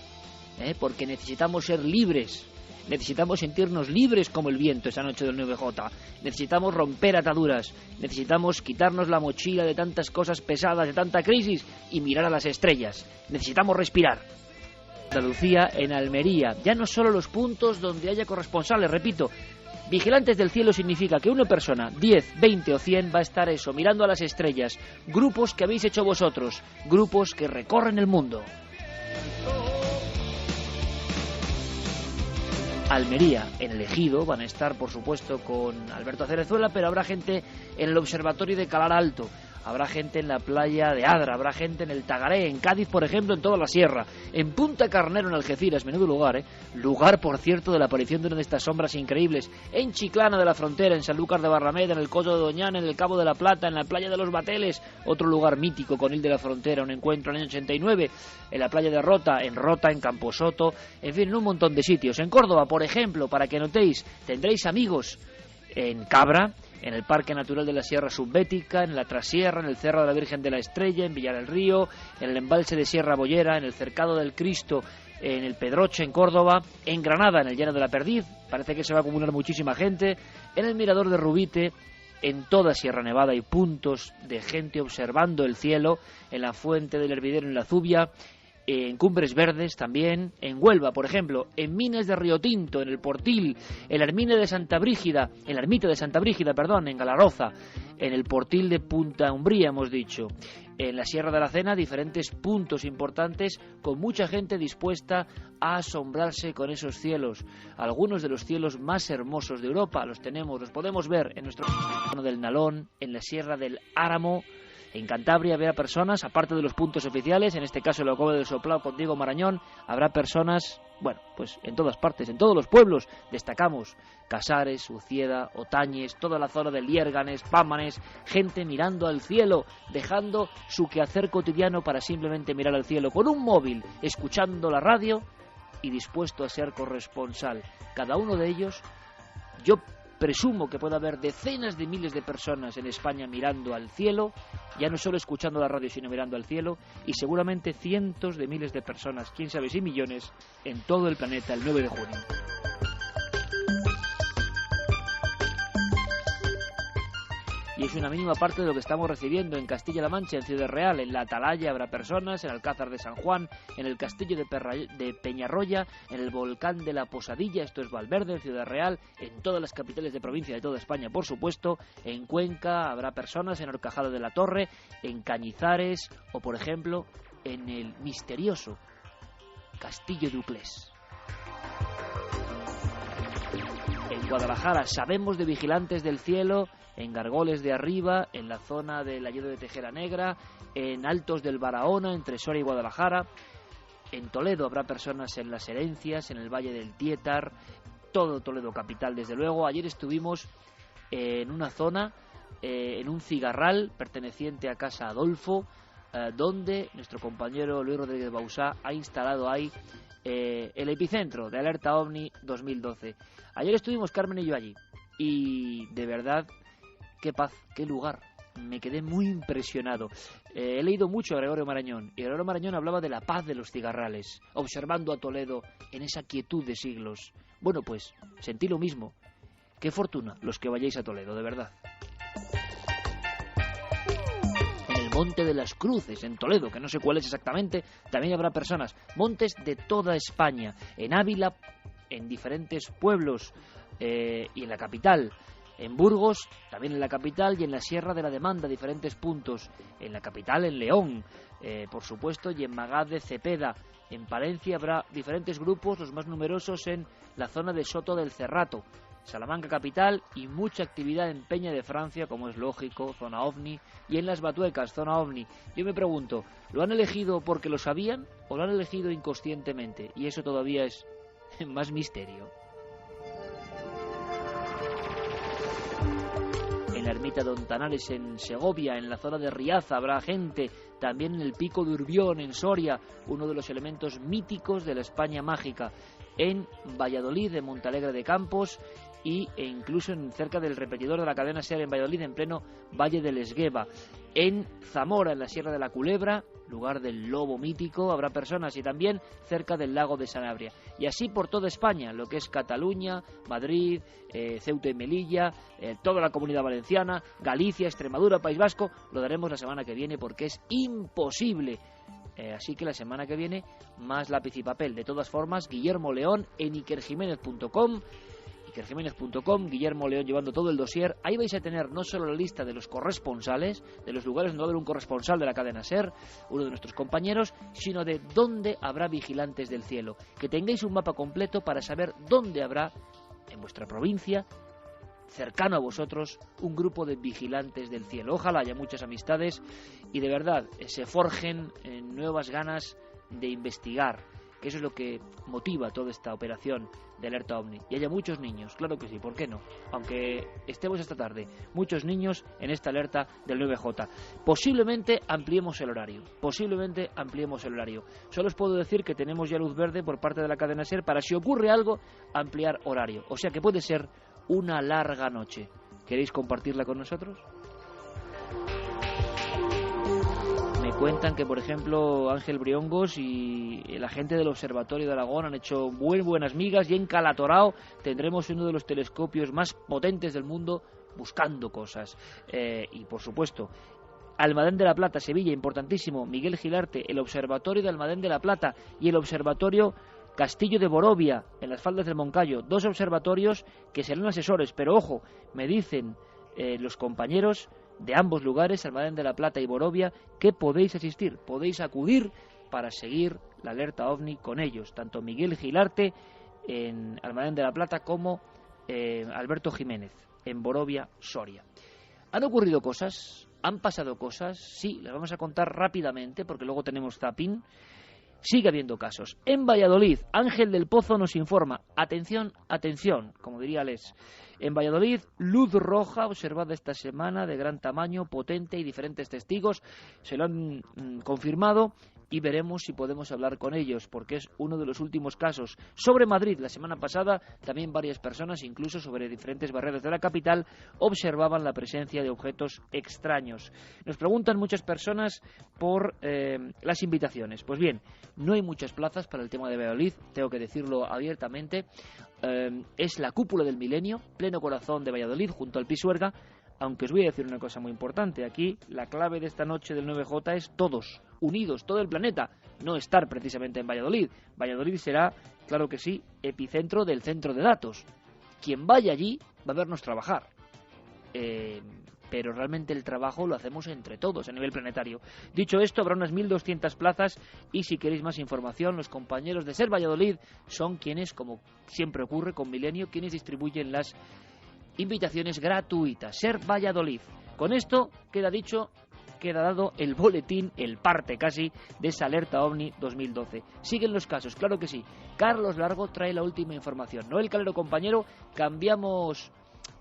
porque necesitamos ser libres. Necesitamos sentirnos libres como el viento esa noche del 9J. Necesitamos romper ataduras. Necesitamos quitarnos la mochila de tantas cosas pesadas, de tanta crisis, y mirar a las estrellas. Necesitamos respirar. Andalucía, en Almería, ya no solo los puntos donde haya corresponsales, repito, vigilantes del cielo significa que una persona, 10, 20 o 100 va a estar eso, mirando a las estrellas, grupos que habéis hecho vosotros, grupos que recorren el mundo. Almería, en el Ejido, van a estar por supuesto con Alberto Cerezuela, pero habrá gente en el observatorio de Calar Alto, habrá gente en la playa de Adra, habrá gente en el Tagaré, en Cádiz, por ejemplo, en toda la sierra, en Punta Carnero, en Algeciras, menudo lugar, lugar, por cierto, de la aparición de una de estas sombras increíbles, en Chiclana de la Frontera, en Sanlúcar de Barrameda, en el Coto de Doñana, en el Cabo de la Plata, en la playa de los Bateles, otro lugar mítico con Conil de la Frontera, un encuentro en el año 89, en la playa de Rota, en Camposoto, en fin, en un montón de sitios. En Córdoba, por ejemplo, para que notéis, tendréis amigos en Cabra, en el Parque Natural de la Sierra Subbética, en la Trasierra, en el Cerro de la Virgen de la Estrella, en Villar del Río, en el embalse de Sierra Bollera, en el Cercado del Cristo, en el Pedroche, en Córdoba, en Granada, en el Llano de la Perdiz, parece que se va a acumular muchísima gente, en el Mirador de Rubite, en toda Sierra Nevada hay puntos de gente observando el cielo, en la Fuente del Hervidero, en la Zubia, en Cumbres Verdes también, en Huelva, por ejemplo, en Mines de Río Tinto, en el Portil, en la ermita de Santa Brígida, en Galaroza, en el Portil de Punta Umbría, hemos dicho, en la Sierra de la Cena, diferentes puntos importantes con mucha gente dispuesta a asombrarse con esos cielos. Algunos de los cielos más hermosos de Europa los podemos ver en nuestro del Nalón, en la Sierra del Áramo. En Cantabria habrá personas, aparte de los puntos oficiales, en este caso el Ocobe del Soplao con Diego Marañón, habrá personas, bueno, pues en todas partes, en todos los pueblos, destacamos Casares, Ucieda, Otañes, toda la zona de Liérganes, Pámanes, gente mirando al cielo, dejando su quehacer cotidiano para simplemente mirar al cielo, con un móvil, escuchando la radio y dispuesto a ser corresponsal. Cada uno de ellos, yo presumo que puede haber decenas de miles de personas en España mirando al cielo, ya no solo escuchando la radio, sino mirando al cielo, y seguramente cientos de miles de personas, quién sabe si millones, en todo el planeta el 9 de junio. Y es una mínima parte de lo que estamos recibiendo en Castilla-La Mancha, en Ciudad Real, en la Atalaya habrá personas, en Alcázar de San Juan, en el Castillo de Peñarroya, en el Volcán de la Posadilla, esto es Valverde, en Ciudad Real, en todas las capitales de provincia de toda España, por supuesto, en Cuenca habrá personas, en Horcajada de la Torre, en Cañizares o, por ejemplo, en el misterioso Castillo de Uclés. En Guadalajara sabemos de vigilantes del cielo, en Gargoles de Arriba, en la zona del Alledo de Tejera Negra, en Altos del Barahona, entre Soria y Guadalajara. En Toledo habrá personas en Las Herencias, en el Valle del Tietar, todo Toledo capital, desde luego. Ayer estuvimos en una zona, en un cigarral perteneciente a Casa Adolfo, donde nuestro compañero Luis Rodríguez Bausá ha instalado ahí el epicentro de Alerta OVNI 2012. Ayer estuvimos Carmen y yo allí, y de verdad, qué paz, qué lugar. Me quedé muy impresionado. He leído mucho a Gregorio Marañón, y Gregorio Marañón hablaba de la paz de los cigarrales, observando a Toledo en esa quietud de siglos. Bueno, pues, sentí lo mismo. Qué fortuna los que vayáis a Toledo, de verdad. En el Monte de las Cruces, en Toledo, que no sé cuál es exactamente, también habrá personas. Montes de toda España. En Ávila, en diferentes pueblos, y en la capital. En Burgos, también en la capital, y en la Sierra de la Demanda, diferentes puntos. En la capital, en León, por supuesto, y en Magad de Cepeda. En Palencia habrá diferentes grupos, los más numerosos en la zona de Soto del Cerrato. Salamanca capital, y mucha actividad en Peña de Francia, como es lógico, zona OVNI, y en Las Batuecas, zona OVNI. Yo me pregunto, ¿lo han elegido porque lo sabían o lo han elegido inconscientemente? Y eso todavía es más misterio. En la ermita de Ontanares, en Segovia, en la zona de Riaza, habrá gente. También en el Pico de Urbión, en Soria, uno de los elementos míticos de la España mágica. En Valladolid, en Montalegre de Campos, e incluso cerca del repetidor de la cadena SER en Valladolid, en pleno Valle del Esgueva. En Zamora, en la Sierra de la Culebra, lugar del lobo mítico, habrá personas, y también cerca del lago de Sanabria. Y así por toda España, lo que es Cataluña, Madrid, Ceuta y Melilla, toda la Comunidad Valenciana, Galicia, Extremadura, País Vasco, lo daremos la semana que viene porque es imposible. Así que la semana que viene, más lápiz y papel. De todas formas, Guillermo León en ikerjiménez.com, Guillermo León llevando todo el dossier. Ahí vais a tener no solo la lista de los corresponsales, de los lugares donde va a haber un corresponsal de la cadena SER, uno de nuestros compañeros, sino de dónde habrá vigilantes del cielo. Que tengáis un mapa completo para saber dónde habrá, en vuestra provincia, cercano a vosotros, un grupo de vigilantes del cielo. Ojalá haya muchas amistades y de verdad se forjen nuevas ganas de investigar, que eso es lo que motiva toda esta operación de Alerta OVNI. Y haya muchos niños, claro que sí, ¿por qué no? Aunque estemos esta tarde, muchos niños en esta alerta del 9J. Posiblemente ampliemos el horario. Solo os puedo decir que tenemos ya luz verde por parte de la cadena SER para, si ocurre algo, ampliar horario. O sea que puede ser una larga noche. ¿Queréis compartirla con nosotros? Me cuentan que, por ejemplo, Ángel Briongos y la gente del Observatorio de Aragón han hecho buenas migas, y en Calatorao tendremos uno de los telescopios más potentes del mundo buscando cosas. Y, por supuesto, Almadén de la Plata, Sevilla, importantísimo, Miguel Gilarte, el Observatorio de Almadén de la Plata y el Observatorio Castillo de Borovia, en las faldas del Moncayo, 2 observatorios que serán asesores, pero ojo, me dicen los compañeros de ambos lugares, Almadén de la Plata y Borovia, que podéis asistir, podéis acudir para seguir la alerta OVNI con ellos, tanto Miguel Gilarte en Almadén de la Plata como Alberto Jiménez en Borovia, Soria. ¿Han ocurrido cosas? ¿Han pasado cosas? Sí, las vamos a contar rápidamente porque luego tenemos zapping. Sigue habiendo casos. En Valladolid, Ángel del Pozo nos informa. Atención, atención, como diría Les. En Valladolid, luz roja observada esta semana de gran tamaño, potente, y diferentes testigos se lo han confirmado, y veremos si podemos hablar con ellos, porque es uno de los últimos casos. Sobre Madrid, la semana pasada, también varias personas, incluso sobre diferentes barrios de la capital, observaban la presencia de objetos extraños. Nos preguntan muchas personas por las invitaciones. Pues bien, no hay muchas plazas para el tema de Valladolid, tengo que decirlo abiertamente. Es la Cúpula del Milenio, pleno corazón de Valladolid, junto al Pisuerga. Aunque os voy a decir una cosa muy importante, aquí la clave de esta noche del 9J es todos, unidos, todo el planeta, no estar precisamente en Valladolid. Valladolid será, claro que sí, epicentro del centro de datos. Quien vaya allí va a vernos trabajar, pero realmente el trabajo lo hacemos entre todos a nivel planetario. Dicho esto, habrá unas 1.200 plazas, y si queréis más información, los compañeros de Ser Valladolid son quienes, como siempre ocurre con Milenio, quienes distribuyen las invitaciones gratuitas. Ser Valladolid. Con esto queda dicho, queda dado el boletín, el parte casi, de esa alerta OVNI 2012. Siguen los casos, claro que sí. Carlos Largo trae la última información. Noel Calero, compañero, cambiamos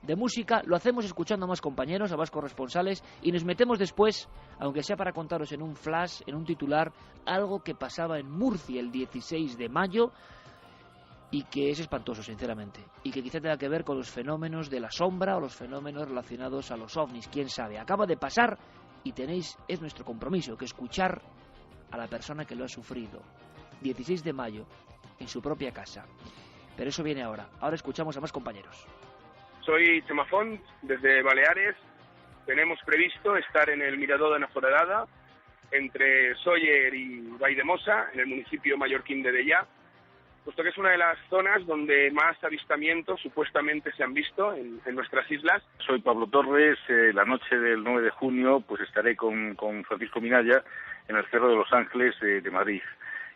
de música, lo hacemos escuchando a más compañeros, a más corresponsales, y nos metemos después, aunque sea para contaros en un flash, en un titular, algo que pasaba en Murcia el 16 de mayo, y que es espantoso, sinceramente, y que quizá tenga que ver con los fenómenos de la sombra o los fenómenos relacionados a los ovnis, quién sabe. Acaba de pasar y es nuestro compromiso, que escuchar a la persona que lo ha sufrido. 16 de mayo, en su propia casa. Pero eso viene ahora. Ahora escuchamos a más compañeros. Soy Chema Font, desde Baleares. Tenemos previsto estar en el Mirador de Naforerada, entre Sóller y Valldemosa, en el municipio mallorquín de Dellà, puesto que es una de las zonas donde más avistamientos supuestamente se han visto en nuestras islas. Soy Pablo Torres. La noche del 9 de junio pues estaré con Francisco Minaya en el Cerro de los Ángeles de Madrid.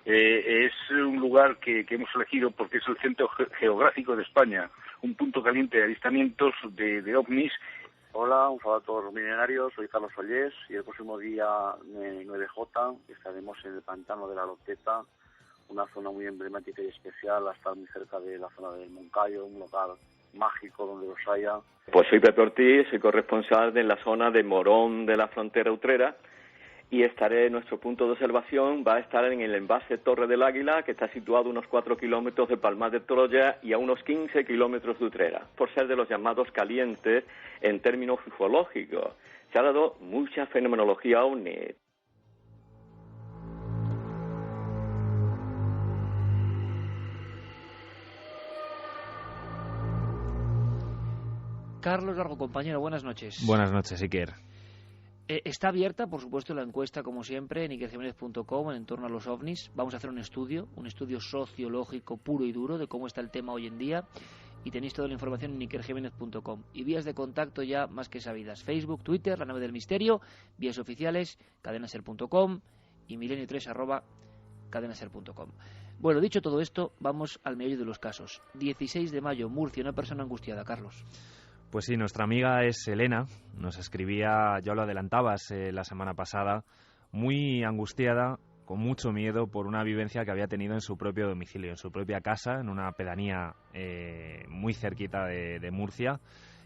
Es un lugar que hemos elegido porque es el centro geográfico de España, un punto caliente de avistamientos de ovnis. Hola, un saludo a todos los milenarios, soy Carlos Ollés, y el próximo día 9J estaremos en el Pantano de la Loteta, una zona muy emblemática y especial, hasta muy cerca de la zona del Moncayo, un lugar mágico donde los haya. Pues soy Pepe Ortiz, soy corresponsal de la zona de Morón de la frontera utrera, y nuestro punto de observación va a estar en el embalse Torre del Águila, que está situado a unos 4 kilómetros de Palmar de Troya y a unos 15 kilómetros de Utrera, por ser de los llamados calientes en términos ufológicos. Se ha dado mucha fenomenología ovni. Carlos Largo, compañero, buenas noches. Buenas noches, Iker. Está abierta, por supuesto, la encuesta, como siempre, en ikerjimenez.com, en torno a los ovnis. Vamos a hacer un estudio sociológico puro y duro de cómo está el tema hoy en día, y tenéis toda la información en ikerjimenez.com. Y vías de contacto ya más que sabidas: Facebook, Twitter, La Nave del Misterio, vías oficiales, cadenaser.com y milenio3@cadenaser.com. Bueno, dicho todo esto, vamos al meollo de los casos. 16 de mayo, Murcia, una persona angustiada, Carlos. Pues sí, nuestra amiga es Elena, nos escribía, ya lo adelantabas la semana pasada, muy angustiada, con mucho miedo por una vivencia que había tenido en su propio domicilio, en su propia casa, en una pedanía muy cerquita de Murcia,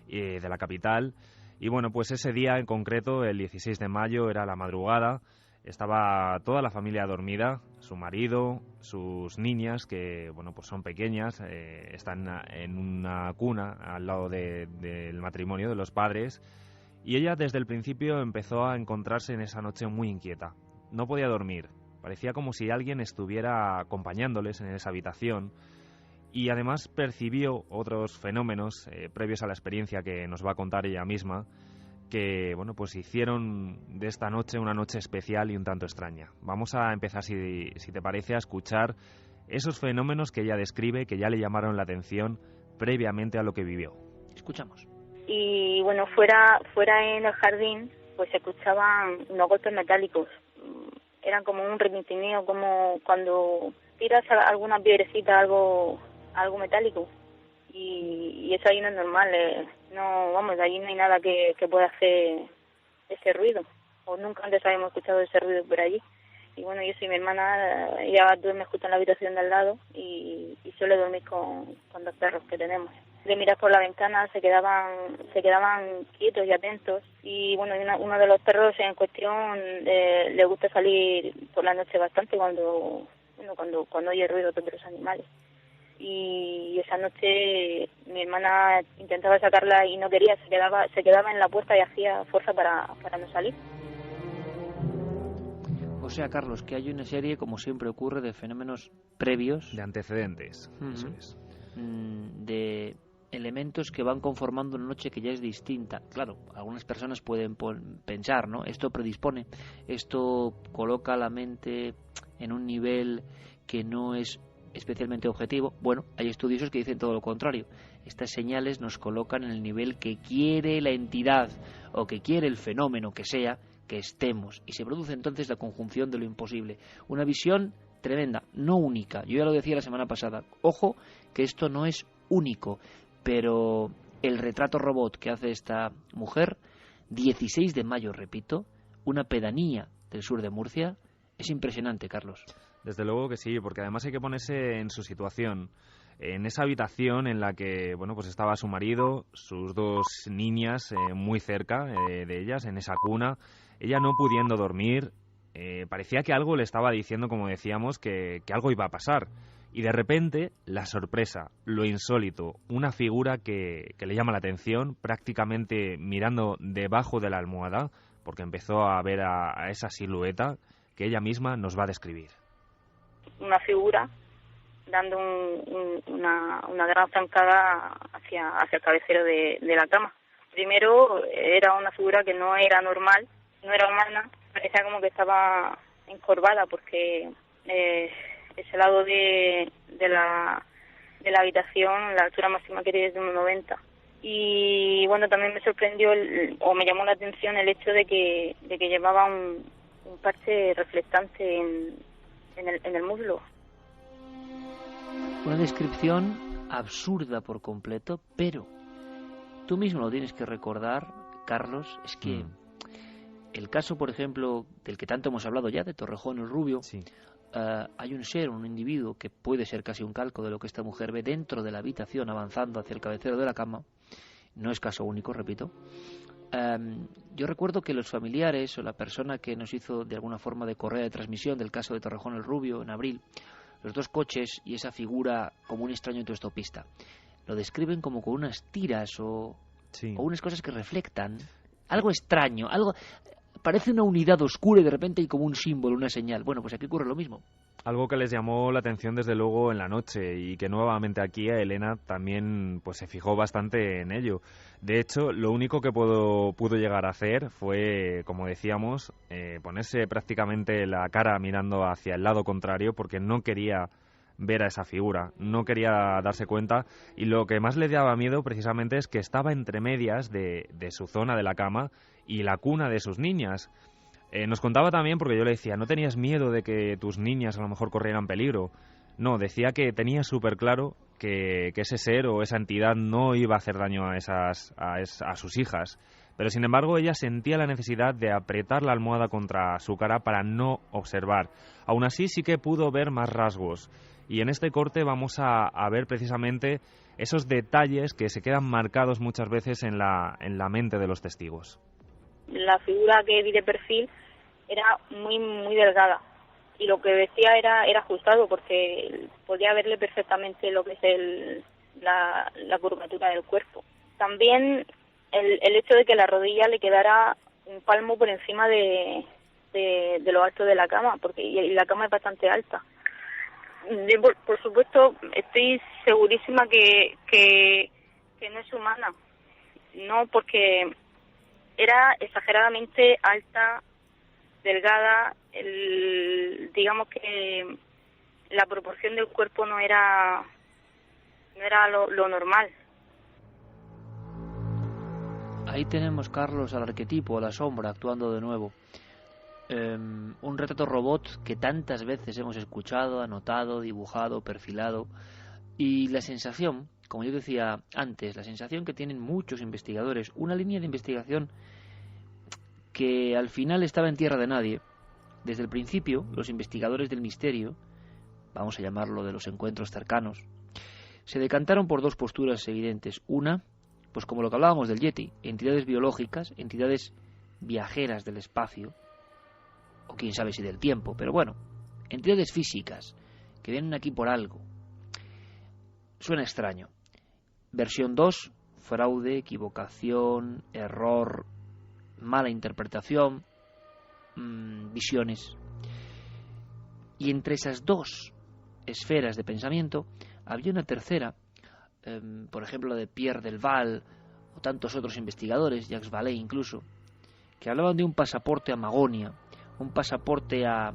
de la capital. Y bueno, pues ese día en concreto, el 16 de mayo, era la madrugada, estaba toda la familia dormida, su marido, sus niñas, que bueno, pues son pequeñas, están en una cuna al lado del matrimonio de los padres, y ella desde el principio empezó a encontrarse en esa noche muy inquieta. no podía dormir. Parecía como si alguien estuviera acompañándoles en esa habitación. Y además percibió otros fenómenos previos a la experiencia que nos va a contar ella misma, que bueno, pues hicieron de esta noche una noche especial y un tanto extraña. Vamos a empezar, si te parece, a escuchar esos fenómenos que ella describe, que ya le llamaron la atención previamente a lo que vivió. Escuchamos. Y bueno, fuera en el jardín, pues se escuchaban unos golpes metálicos. Eran como un retintineo, como cuando tiras alguna piedrecita, algo metálico. Y eso ahí no es normal. No, vamos, de ahí no hay nada que pueda hacer ese ruido. O nunca antes habíamos escuchado ese ruido por allí. Y bueno, yo soy mi hermana, ella duerme justo en la habitación de al lado y suele dormir con 2 perros que tenemos. De mirar por la ventana se quedaban quietos y atentos. Y bueno, uno de los perros en cuestión le gusta salir por la noche bastante cuando oye el ruido de otros animales. Y esa noche mi hermana intentaba sacarla y no quería, se quedaba en la puerta y hacía fuerza para no salir. O sea, Carlos, que hay una serie, como siempre ocurre, de fenómenos previos. De antecedentes, eso es. De elementos que van conformando una noche que ya es distinta. Claro, algunas personas pueden pensar, ¿no? Esto predispone, esto coloca la mente en un nivel que no es especialmente objetivo. Bueno, hay estudiosos que dicen todo lo contrario. Estas señales nos colocan en el nivel que quiere la entidad o que quiere el fenómeno que sea que estemos, y se produce entonces la conjunción de lo imposible. Una visión tremenda, no única. Yo ya lo decía la semana pasada. Ojo, que esto no es único, pero el retrato robot que hace esta mujer, 16 de mayo, repito, una pedanía del sur de Murcia, es impresionante, Carlos. Desde luego que sí, porque además hay que ponerse en su situación. En esa habitación en la que, bueno, pues estaba su marido, sus 2 niñas muy cerca de ellas, en esa cuna, ella no pudiendo dormir, parecía que algo le estaba diciendo, como decíamos, que algo iba a pasar. Y de repente, la sorpresa, lo insólito, una figura que le llama la atención, prácticamente mirando debajo de la almohada, porque empezó a ver a esa silueta que ella misma nos va a describir. Una figura dando una gran zancada hacia el cabecero de la cama. Primero era una figura que no era normal, no era humana, parecía como que estaba encorvada porque ese lado de la habitación, la altura máxima que tiene es de 1,90. Y bueno, también me sorprendió o me llamó la atención el hecho de que llevaba un parche reflectante en el muslo. Una descripción absurda por completo, pero tú mismo lo tienes que recordar, Carlos, es que el caso, por ejemplo, del que tanto hemos hablado ya, de Torrejón el Rubio, hay un ser, un individuo que puede ser casi un calco de lo que esta mujer ve dentro de la habitación avanzando hacia el cabecero de la cama. No es caso único, repito. Yo recuerdo que los familiares o la persona que nos hizo de alguna forma de correa de transmisión del caso de Torrejón el Rubio en abril, los 2 coches y esa figura como un extraño autoestopista, lo describen como con unas tiras o unas cosas que reflectan algo extraño, algo parece una unidad oscura y de repente hay como un símbolo, una señal. Bueno, pues aquí ocurre lo mismo. Algo que les llamó la atención desde luego en la noche y que nuevamente aquí a Elena también pues se fijó bastante en ello. De hecho, lo único que pudo llegar a hacer fue, como decíamos, ponerse prácticamente la cara mirando hacia el lado contrario porque no quería ver a esa figura, no quería darse cuenta, y lo que más le daba miedo precisamente es que estaba entre medias de su zona de la cama y la cuna de sus niñas. Nos contaba también, porque yo le decía, ¿no tenías miedo de que tus niñas a lo mejor corrieran peligro? No, decía que tenía súper claro que ese ser o esa entidad no iba a hacer daño a sus hijas. Pero sin embargo ella sentía la necesidad de apretar la almohada contra su cara para no observar. Aún así sí que pudo ver más rasgos. Y en este corte vamos a ver precisamente esos detalles que se quedan marcados muchas veces en la mente de los testigos. La figura que vi de perfil era muy muy delgada y lo que decía era ajustado porque podía verle perfectamente lo que es la curvatura del cuerpo. También el hecho de que la rodilla le quedara un palmo por encima de de lo alto de la cama, porque y la cama es bastante alta. Por supuesto, estoy segurísima que no es humana, no, porque era exageradamente alta, delgada, digamos que la proporción del cuerpo no era lo normal. Ahí tenemos, Carlos, al arquetipo, a la sombra, actuando de nuevo. Un retrato robot que tantas veces hemos escuchado, anotado, dibujado, perfilado. Y la sensación, como yo decía antes, la sensación que tienen muchos investigadores, una línea de investigación que al final estaba en tierra de nadie. Desde el principio, los investigadores del misterio, vamos a llamarlo de los encuentros cercanos, se decantaron por dos posturas evidentes. Una, pues como lo que hablábamos del Yeti, entidades biológicas, entidades viajeras del espacio, o quién sabe si del tiempo, pero bueno, entidades físicas que vienen aquí por algo. Suena extraño. Versión 2, fraude, equivocación, error, mala interpretación, visiones. Y entre esas dos esferas de pensamiento había una tercera, por ejemplo la de Pierre Delval o tantos otros investigadores, Jacques Vallée incluso, que hablaban de un pasaporte a Magonia, un pasaporte a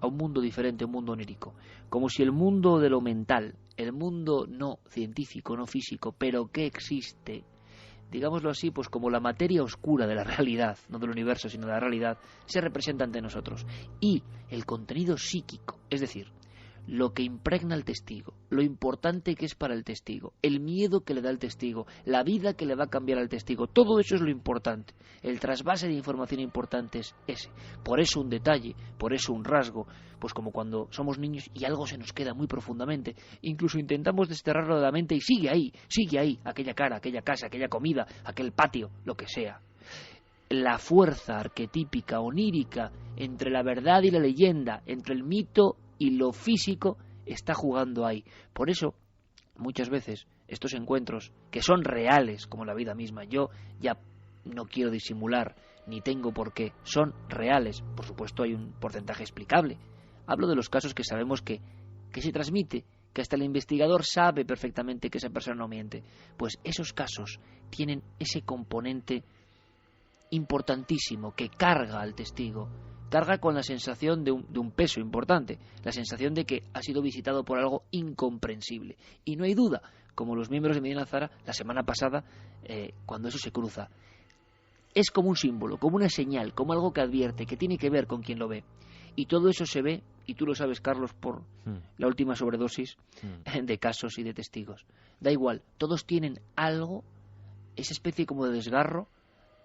un mundo diferente, un mundo onírico, como si el mundo de lo mental, el mundo no científico, no físico, pero que existe, digámoslo así, pues como la materia oscura de la realidad, no del universo, sino de la realidad, se representa ante nosotros. Y el contenido psíquico, es decir, lo que impregna al testigo, lo importante que es para el testigo, el miedo que le da al testigo, la vida que le va a cambiar al testigo, todo eso es lo importante. El trasvase de información importante es ese. Por eso un detalle, por eso un rasgo, pues como cuando somos niños y algo se nos queda muy profundamente, incluso intentamos desterrarlo de la mente y sigue ahí, aquella cara, aquella casa, aquella comida, aquel patio, lo que sea. La fuerza arquetípica, onírica, entre la verdad y la leyenda, entre el mito y lo físico, está jugando ahí. Por eso, muchas veces, estos encuentros, que son reales, como la vida misma, yo ya no quiero disimular, ni tengo por qué, son reales. Por supuesto, hay un porcentaje explicable. Hablo de los casos que sabemos que se transmite, que hasta el investigador sabe perfectamente que esa persona no miente. Pues esos casos tienen ese componente importantísimo que carga al testigo, carga con la sensación de un peso importante, la sensación de que ha sido visitado por algo incomprensible. Y no hay duda, como los miembros de Medina Zara la semana pasada, cuando eso se cruza, es como un símbolo, como una señal, como algo que advierte, que tiene que ver con quien lo ve. Y todo eso se ve, y tú lo sabes, Carlos, por la última sobredosis de casos y de testigos. Da igual, todos tienen algo, esa especie como de desgarro,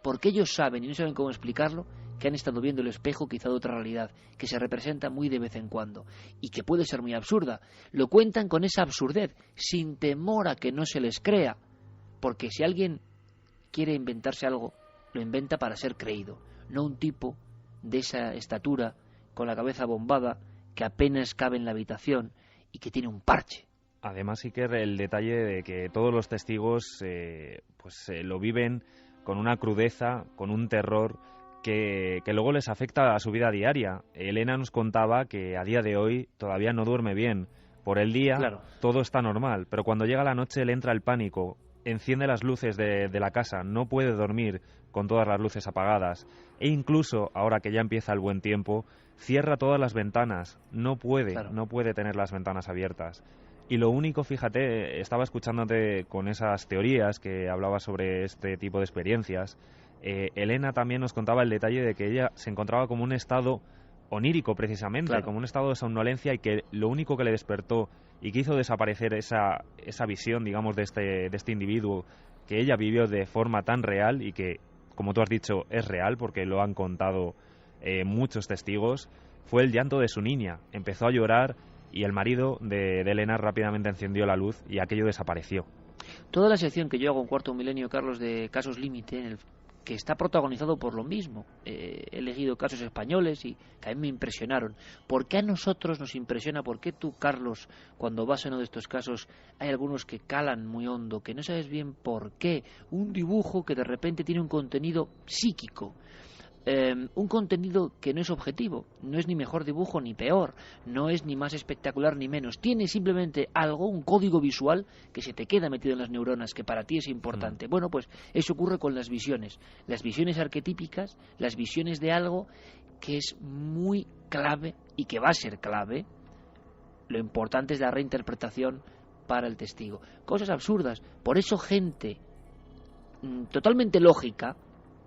porque ellos saben y no saben cómo explicarlo, que han estado viendo el espejo quizá de otra realidad, que se representa muy de vez en cuando, y que puede ser muy absurda. Lo cuentan con esa absurdez, sin temor a que no se les crea, porque si alguien quiere inventarse algo, lo inventa para ser creído, no un tipo de esa estatura, con la cabeza bombada, que apenas cabe en la habitación y que tiene un parche. Además, Iker, el detalle de que todos los testigos lo viven con una crudeza, con un terror que luego les afecta a su vida diaria. Elena nos contaba que a día de hoy todavía no duerme bien. Por el día todo está normal, pero cuando llega la noche le entra el pánico, enciende las luces de la casa, no puede dormir con todas las luces apagadas e incluso, ahora que ya empieza el buen tiempo, cierra todas las ventanas, no puede tener las ventanas abiertas. Y lo único, fíjate, estaba escuchándote con esas teorías que hablabas sobre este tipo de experiencias. Elena también nos contaba el detalle de que ella se encontraba como un estado onírico precisamente, como un estado de somnolencia, y que lo único que le despertó y que hizo desaparecer esa visión, digamos, de este individuo que ella vivió de forma tan real y que, como tú has dicho, es real porque lo han contado muchos testigos, fue el llanto de su niña. Empezó a llorar y el marido de Elena rápidamente encendió la luz y aquello desapareció. Toda la sección que yo hago en Cuarto Milenio, Carlos, de Casos Límite, que está protagonizado por lo mismo. He elegido casos españoles y que a mí me impresionaron. ¿Por qué a nosotros nos impresiona? ¿Por qué tú, Carlos, cuando vas a uno de estos casos, hay algunos que calan muy hondo, que no sabes bien por qué? Un dibujo que de repente tiene un contenido psíquico. un contenido que no es objetivo, no es ni mejor dibujo ni peor, no es ni más espectacular ni menos, tiene simplemente algo, un código visual que se te queda metido en las neuronas, que para ti es importante. Bueno, pues eso ocurre con las visiones arquetípicas, las visiones de algo que es muy clave y que va a ser clave. Lo importante es la reinterpretación para el testigo. Cosas absurdas, por eso gente totalmente lógica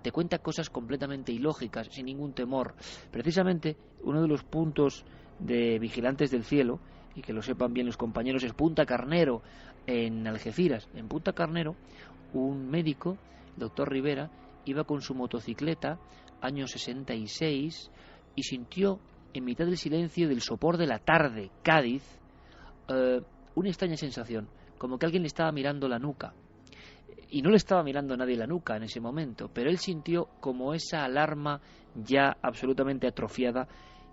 te cuenta cosas completamente ilógicas, sin ningún temor. Precisamente, uno de los puntos de Vigilantes del Cielo, y que lo sepan bien los compañeros, es Punta Carnero, en Algeciras. En Punta Carnero, un médico, el doctor Rivera, iba con su motocicleta, año 66, y sintió, en mitad del silencio del sopor de la tarde, Cádiz, una extraña sensación, como que alguien le estaba mirando la nuca. Y no le estaba mirando a nadie la nuca en ese momento, pero él sintió como esa alarma ya absolutamente atrofiada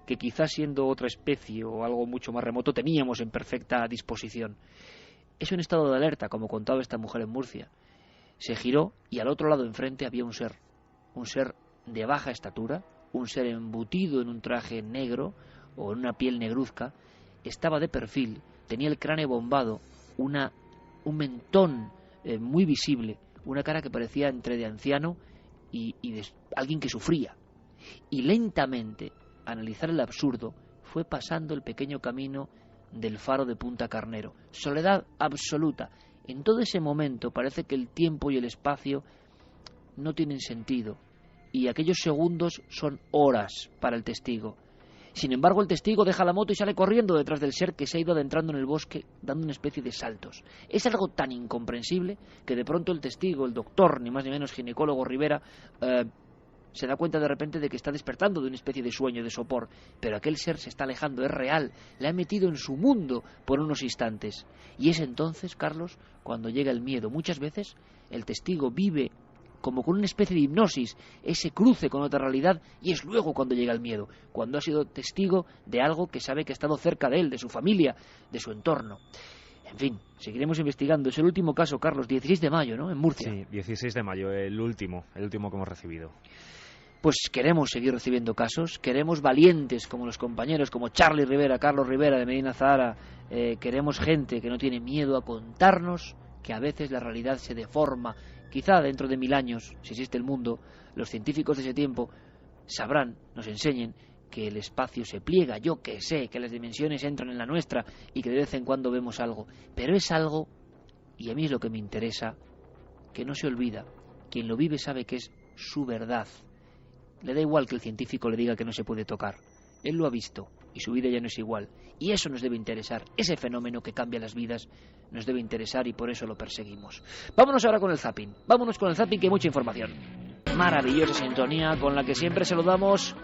que quizás siendo otra especie o algo mucho más remoto teníamos en perfecta disposición. Es un estado de alerta, como contaba esta mujer en Murcia. Se giró y al otro lado enfrente había un ser de baja estatura, un ser embutido en un traje negro o en una piel negruzca, estaba de perfil, tenía el cráneo bombado, un mentón muy visible, una cara que parecía entre de anciano y de alguien que sufría. Y lentamente, analizar el absurdo, fue pasando el pequeño camino del faro de Punta Carnero. Soledad absoluta. En todo ese momento parece que el tiempo y el espacio no tienen sentido, y aquellos segundos son horas para el testigo. Sin embargo, el testigo deja la moto y sale corriendo detrás del ser que se ha ido adentrando en el bosque, dando una especie de saltos. Es algo tan incomprensible que de pronto el testigo, el doctor, ni más ni menos ginecólogo Rivera, se da cuenta de repente de que está despertando de una especie de sueño, de sopor. Pero aquel ser se está alejando, es real, le ha metido en su mundo por unos instantes. Y es entonces, Carlos, cuando llega el miedo. Muchas veces el testigo vive como con una especie de hipnosis, ese cruce con otra realidad, y es luego cuando llega el miedo, cuando ha sido testigo de algo que sabe que ha estado cerca de él, de su familia, de su entorno. En fin, seguiremos investigando. Es el último caso, Carlos, 16 de mayo, ¿no?, en Murcia. Sí, 16 de mayo, el último que hemos recibido. Pues queremos seguir recibiendo casos, queremos valientes como los compañeros, como Charlie Rivera, Carlos Rivera de Medina Zahara, queremos gente que no tiene miedo a contarnos que a veces la realidad se deforma. Quizá dentro de 1000 años, si existe el mundo, los científicos de ese tiempo sabrán, nos enseñen que el espacio se pliega, yo que sé, que las dimensiones entran en la nuestra y que de vez en cuando vemos algo. Pero es algo, y a mí es lo que me interesa, que no se olvida. Quien lo vive sabe que es su verdad. Le da igual que el científico le diga que no se puede tocar. Él lo ha visto y su vida ya no es igual. Y eso nos debe interesar. Ese fenómeno que cambia las vidas nos debe interesar y por eso lo perseguimos. Vámonos ahora con el zapping. Vámonos con el zapping, que hay mucha información. Maravillosa sintonía con la que siempre saludamos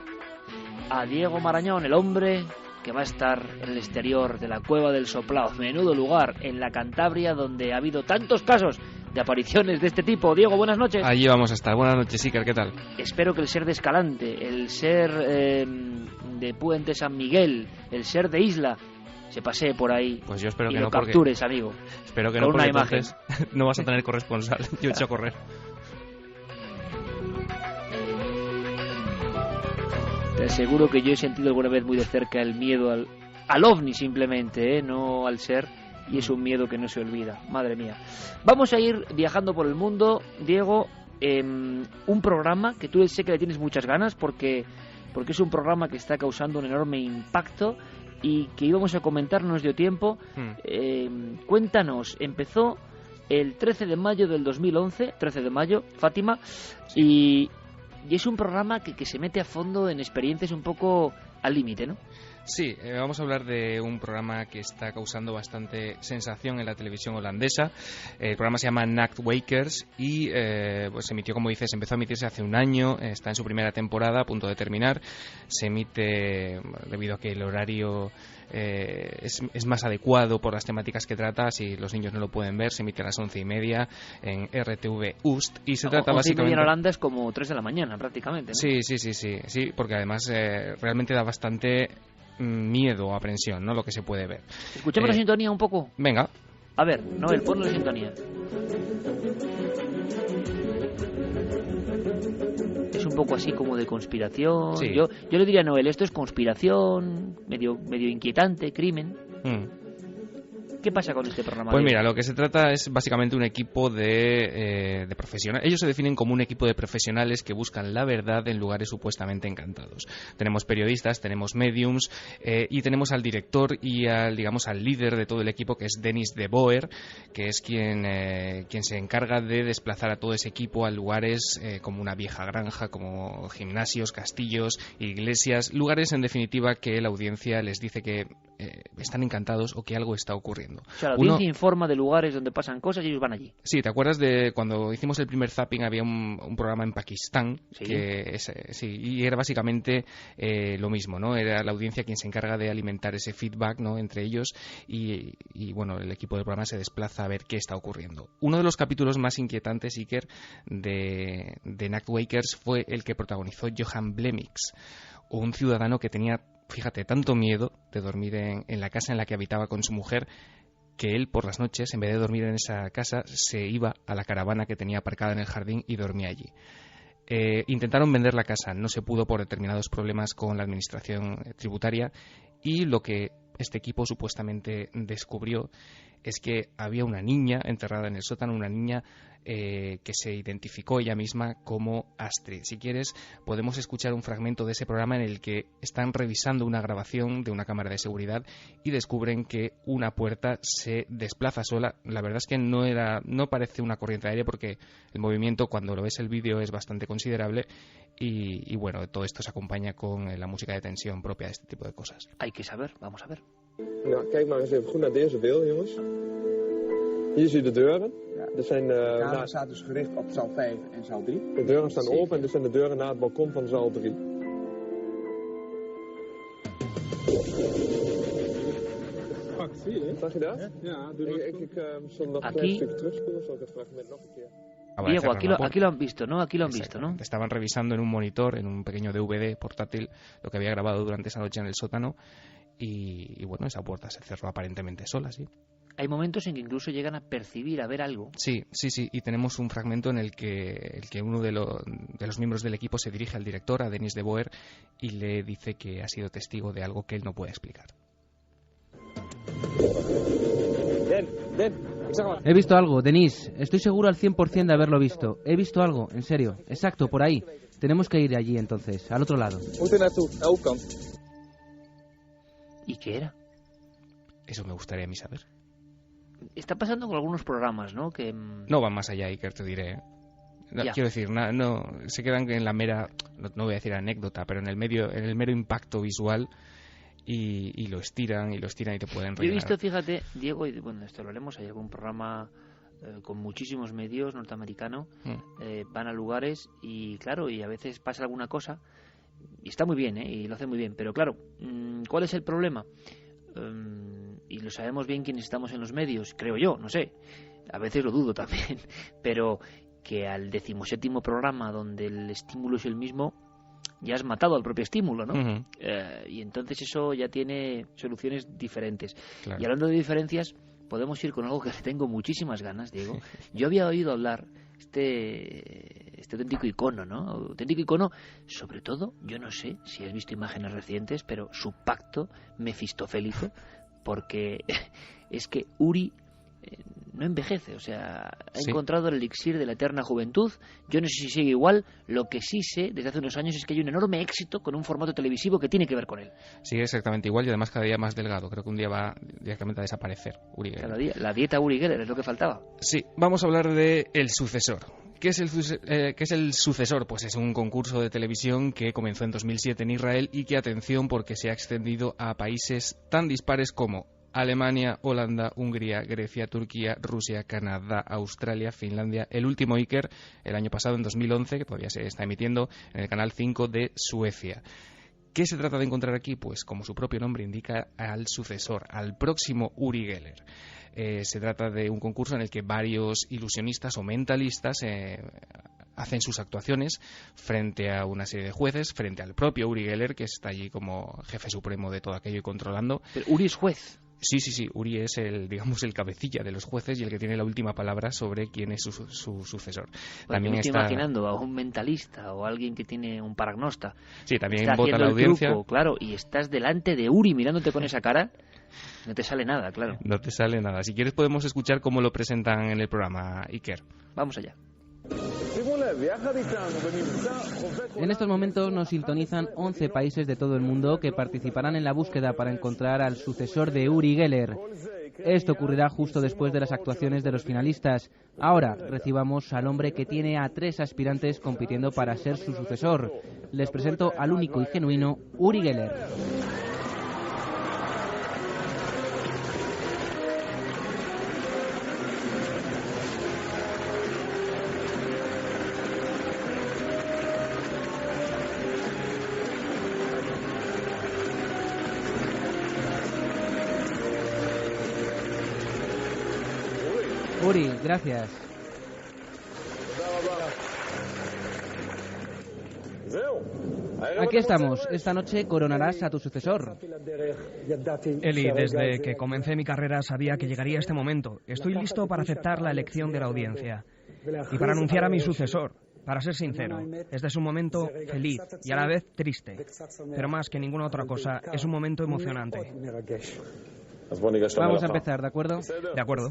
a Diego Marañón, el hombre que va a estar en el exterior de la Cueva del Soplao. Menudo lugar en la Cantabria donde ha habido tantos casos de apariciones de este tipo. Diego, buenas noches. Allí vamos a estar. Buenas noches, Iker, ¿qué tal? Espero que el ser de Escalante, el ser de Puente San Miguel, el ser de Isla, se pasee por ahí. Pues yo espero y que lo no, captures, amigo. Espero que no, porque entonces no vas a tener corresponsal. Yo he hecho a correr. Te aseguro que yo he sentido alguna vez muy de cerca el miedo al ovni simplemente, no al ser. Y es un miedo que no se olvida, madre mía. Vamos a ir viajando por el mundo, Diego, un programa que tú sé que le tienes muchas ganas porque es un programa que está causando un enorme impacto y que íbamos a comentar, no nos dio tiempo. Cuéntanos, empezó el 13 de mayo del 2011, 13 de mayo, Fátima, y es un programa que se mete a fondo en experiencias un poco al límite, ¿no? Sí, vamos a hablar de un programa que está causando bastante sensación en la televisión holandesa. El programa se llama Nachtwakers y pues se emitió, como dices, empezó a emitirse hace un año, está en su primera temporada, a punto de terminar. Se emite debido a que el horario es más adecuado por las temáticas que trata. Si los niños no lo pueden ver, se emite a las 11:30 en RTV Oost y se trata básicamente... 11:30 en Holanda es como 3 de la mañana prácticamente, ¿no? Sí, porque además realmente da bastante miedo o aprensión, ¿no?, lo que se puede ver. Escuchemos la sintonía un poco. Venga. A ver, Noel, ponle la sintonía. Es un poco así como de conspiración. Sí. Yo le diría a Noel, esto es conspiración, medio inquietante, crimen. ¿Qué pasa con este programa? Pues mira, lo que se trata es básicamente un equipo de profesionales. Ellos se definen como un equipo de profesionales que buscan la verdad en lugares supuestamente encantados. Tenemos periodistas, tenemos mediums y tenemos al director y al líder de todo el equipo, que es Denis de Boer, que es quien se encarga de desplazar a todo ese equipo a lugares como una vieja granja, como gimnasios, castillos, iglesias, lugares en definitiva que la audiencia les dice que están encantados o que algo está ocurriendo. O sea, la audiencia informa de lugares donde pasan cosas y ellos van allí. Sí, ¿te acuerdas de cuando hicimos el primer zapping? Había un programa en Pakistán y era básicamente lo mismo, ¿no? Era la audiencia quien se encarga de alimentar ese feedback, ¿no?, entre ellos y bueno, el equipo del programa se desplaza a ver qué está ocurriendo. Uno de los capítulos más inquietantes, Iker, de Nachtwakers fue el que protagonizó Johan Blemix, un ciudadano que tenía, fíjate, tanto miedo de dormir en la casa en la que habitaba con su mujer, que él por las noches, en vez de dormir en esa casa, se iba a la caravana que tenía aparcada en el jardín y dormía allí. Intentaron vender la casa, no se pudo por determinados problemas con la administración tributaria, y lo que este equipo supuestamente descubrió es que había una niña enterrada en el sótano, una niña que se identificó ella misma como Astrid. Si quieres, podemos escuchar un fragmento de ese programa en el que están revisando una grabación de una cámara de seguridad y descubren que una puerta se desplaza sola. La verdad es que no parece una corriente aérea, porque el movimiento, cuando lo ves el vídeo, es bastante considerable y bueno, todo esto se acompaña con la música de tensión propia de este tipo de cosas. Hay que saber, vamos a ver. Nou, kijk maar eens even goed naar deze beelden, jongens. Hier zie je de deuren. Er zijn, de camera staat dus gericht op zaal 5 en zaal 3. De deuren staan open en dit zijn de deuren naar het balkon van zaal 3. Zag je dat? Ja, ik zal nog een klein stukje terugspoelen, zal ik het fragment nog een keer... Diego, aquí lo han visto, ¿no? Aquí lo han visto, ¿no? Estaban revisando en un monitor, en un pequeño DVD portátil, lo que había grabado durante esa noche en el sótano y bueno, esa puerta se cerró aparentemente sola, sí. Hay momentos en que incluso llegan a percibir, a ver algo. Sí, y tenemos un fragmento en el que uno de los miembros del equipo se dirige al director, a Denis de Boer, y le dice que ha sido testigo de algo que él no puede explicar. He visto algo, Denis. Estoy seguro al 100% de haberlo visto. He visto algo, en serio. Exacto, por ahí. Tenemos que ir allí entonces, al otro lado. ¿Y qué era? Eso me gustaría a mí saber. Está pasando con algunos programas, ¿no? Que no van más allá, Iker, te diré. No, quiero decir, no se quedan en la mera, no voy a decir anécdota, pero en el mero impacto visual y lo estiran y te pueden rellenar. Yo he visto, fíjate, Diego, y bueno, esto lo haremos, hay algún programa con muchísimos medios norteamericano, van a lugares y claro, y a veces pasa alguna cosa y está muy bien, y lo hace muy bien, pero claro, ¿cuál es el problema? Y lo sabemos bien quienes estamos en los medios, creo yo, no sé, a veces lo dudo también, pero que al 17º programa donde el estímulo es el mismo, ya has matado al propio estímulo, ¿no? Uh-huh. Y entonces eso ya tiene soluciones diferentes. Claro. Y hablando de diferencias, podemos ir con algo que tengo muchísimas ganas, Diego. Yo había oído hablar este auténtico icono, ¿no? Auténtico icono, sobre todo, yo no sé si has visto imágenes recientes, pero su pacto mefistofélico, porque es que Uri no envejece, o sea, ha encontrado el elixir de la eterna juventud. Yo no sé si sigue igual. Lo que sí sé desde hace unos años es que hay un enorme éxito con un formato televisivo que tiene que ver con él. Sigue exactamente igual y además cada día más delgado. Creo que un día va directamente a desaparecer Uri Geller. Cada día, la dieta Uri Geller es lo que faltaba. Sí, vamos a hablar de El Sucesor. ¿Qué es el sucesor? Pues es un concurso de televisión que comenzó en 2007 en Israel y que, atención, porque se ha extendido a países tan dispares como Alemania, Holanda, Hungría, Grecia, Turquía, Rusia, Canadá, Australia, Finlandia. El último, Iker, el año pasado, en 2011, que todavía se está emitiendo en el canal 5 de Suecia. ¿Qué se trata de encontrar aquí? Pues, como su propio nombre indica, al sucesor, al próximo Uri Geller. Se trata de un concurso en el que varios ilusionistas o mentalistas hacen sus actuaciones frente a una serie de jueces, frente al propio Uri Geller, que está allí como jefe supremo de todo aquello y controlando. Pero Uri es juez. Sí, Uri es el cabecilla de los jueces y el que tiene la última palabra sobre quién es su sucesor. Bueno, también me estoy está imaginando a un mentalista o a alguien que tiene un paragnosta. Sí, también está vota la audiencia. Truco, claro, y estás delante de Uri mirándote con esa cara, no te sale nada, claro. No te sale nada. Si quieres podemos escuchar cómo lo presentan en el programa, Iker. Vamos allá. En estos momentos nos sintonizan 11 países de todo el mundo que participarán en la búsqueda para encontrar al sucesor de Uri Geller. Esto ocurrirá justo después de las actuaciones de los finalistas. Ahora recibamos al hombre que tiene a 3 aspirantes compitiendo para ser su sucesor. Les presento al único y genuino Uri Geller. Uri, gracias. Aquí estamos. Esta noche coronarás a tu sucesor. Eli, desde que comencé mi carrera sabía que llegaría este momento. Estoy listo para aceptar la elección de la audiencia y para anunciar a mi sucesor. Para ser sincero, este es un momento feliz y a la vez triste, pero más que ninguna otra cosa, es un momento emocionante. Vamos a empezar, ¿de acuerdo? De acuerdo.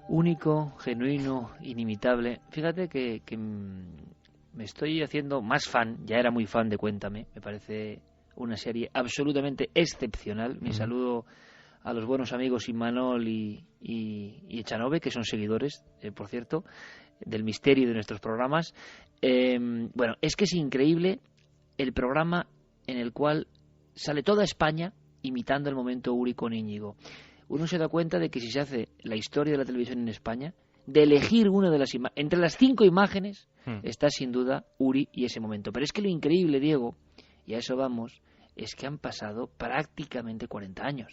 Único, genuino, inimitable. Fíjate que me estoy haciendo más fan, ya era muy fan de Cuéntame, me parece una serie absolutamente excepcional. Mi saludo a los buenos amigos Imanol y Echanove, que son seguidores, por cierto, del misterio de nuestros programas. Bueno, es que es increíble el programa en el cual sale toda España imitando el momento Uri con Íñigo. Uno se da cuenta de que si se hace la historia de la televisión en España, de elegir una de las entre las 5 imágenes está sin duda Uri y ese momento. Pero es que lo increíble, Diego, y a eso vamos, es que han pasado prácticamente 40 años.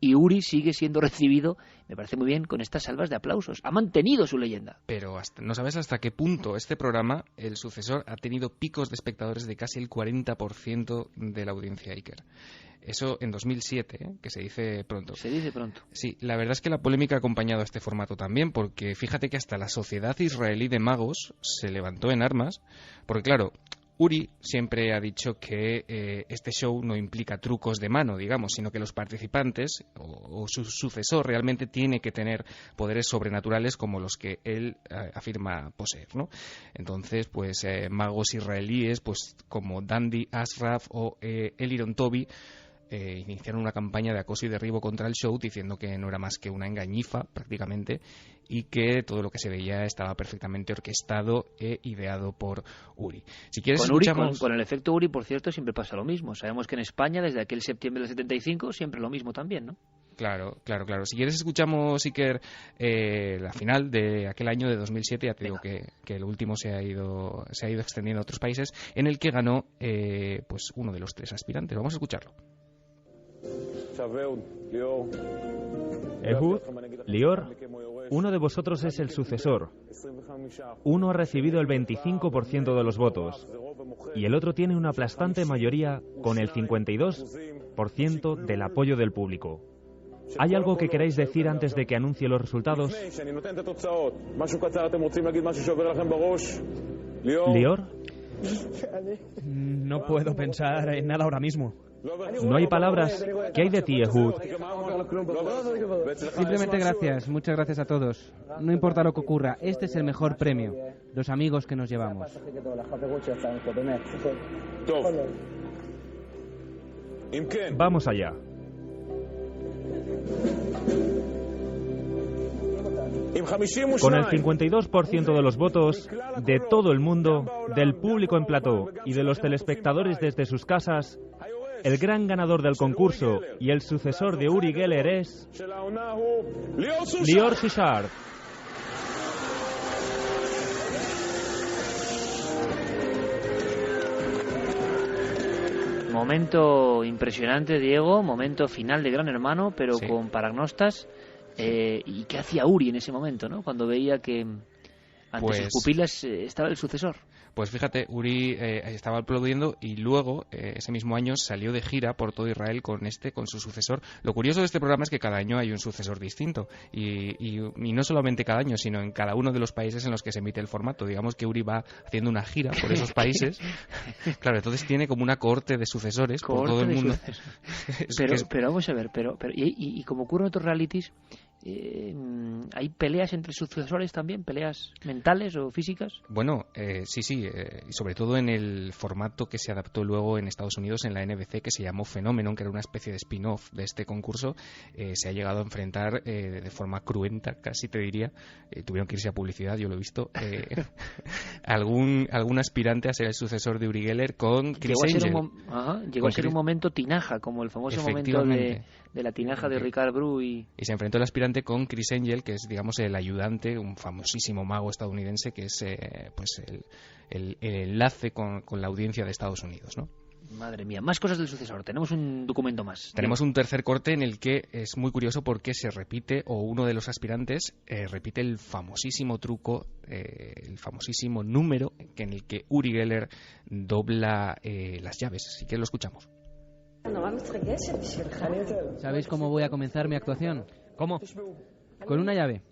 Y Uri sigue siendo recibido, me parece muy bien, con estas salvas de aplausos. Ha mantenido su leyenda. Pero no sabes hasta qué punto este programa, el sucesor, ha tenido picos de espectadores de casi el 40% de la audiencia Iker. Eso en 2007, que se dice pronto. Se dice pronto. Sí, la verdad es que la polémica ha acompañado a este formato también, porque fíjate que hasta la Sociedad Israelí de Magos se levantó en armas, porque claro, Uri siempre ha dicho que este show no implica trucos de mano, digamos, sino que los participantes o su sucesor realmente tiene que tener poderes sobrenaturales como los que él afirma poseer, ¿no? Entonces, pues magos israelíes, pues como Dandy Ashraf o Eliron Toby, iniciaron una campaña de acoso y derribo contra el show, diciendo que no era más que una engañifa prácticamente y que todo lo que se veía estaba perfectamente orquestado e ideado por Uri. Si quieres, con Uri, escuchamos... con el efecto Uri, por cierto, siempre pasa lo mismo. Sabemos que en España, desde aquel septiembre del 75, siempre lo mismo también, ¿no? Claro. Si quieres, escuchamos, Iker, la final de aquel año de 2007. Ya te digo que el último se ha ido extendiendo a otros países, en el que ganó pues uno de los 3 aspirantes. Vamos a escucharlo. Ehud, Lior, uno de vosotros es el sucesor. Uno ha recibido el 25% de los votos y el otro tiene una aplastante mayoría con el 52% del apoyo del público. ¿Hay algo que queráis decir antes de que anuncie los resultados? Lior. No puedo pensar en nada ahora mismo. No hay palabras. ¿Qué hay de ti, Ehud? Simplemente gracias. Muchas gracias a todos. No importa lo que ocurra, este es el mejor premio. Los amigos que nos llevamos. Vamos allá. Con el 52% de los votos de todo el mundo, del público en plató y de los telespectadores desde sus casas, el gran ganador del concurso y el sucesor de Uri Geller es Lior Suchard. Momento impresionante, Diego, momento final de Gran Hermano, pero sí, con paragnostas. ¿Y qué hacía Uri en ese momento, no? Cuando veía que ante sus pupilas estaba el sucesor. Pues fíjate, Uri estaba aplaudiendo y luego, ese mismo año, salió de gira por todo Israel con su sucesor. Lo curioso de este programa es que cada año hay un sucesor distinto. Y no solamente cada año, sino en cada uno de los países en los que se emite el formato. Digamos que Uri va haciendo una gira por esos países. Claro, entonces tiene como una cohorte de sucesores por todo el mundo. Pero vamos a ver, y como ocurre en otros realities, ¿hay peleas entre sucesores también? ¿Peleas mentales o físicas? Bueno, sí, y sobre todo en el formato que se adaptó luego en Estados Unidos en la NBC, que se llamó Phenomenon, que era una especie de spin-off de este concurso. Se ha llegado a enfrentar de forma cruenta, casi te diría, tuvieron que irse a publicidad, yo lo he visto, algún aspirante a ser el sucesor de Uri Geller con Chris Angel. Llegó a ser un momento tinaja, como el famoso momento de la tinaja de Ricard Bru. Y se enfrentó el aspirante con Chris Angel, que es, digamos, el ayudante, un famosísimo mago estadounidense, que es pues el enlace con la audiencia de Estados Unidos, ¿no? Madre mía, más cosas del sucesor. Tenemos un documento más. Tenemos un tercer corte en el que es muy curioso porque se repite, o uno de los aspirantes repite el famosísimo truco, el famosísimo número en el que Uri Geller dobla las llaves. Así que lo escuchamos. ¿Sabéis cómo voy a comenzar mi actuación? ¿Cómo? Con una llave.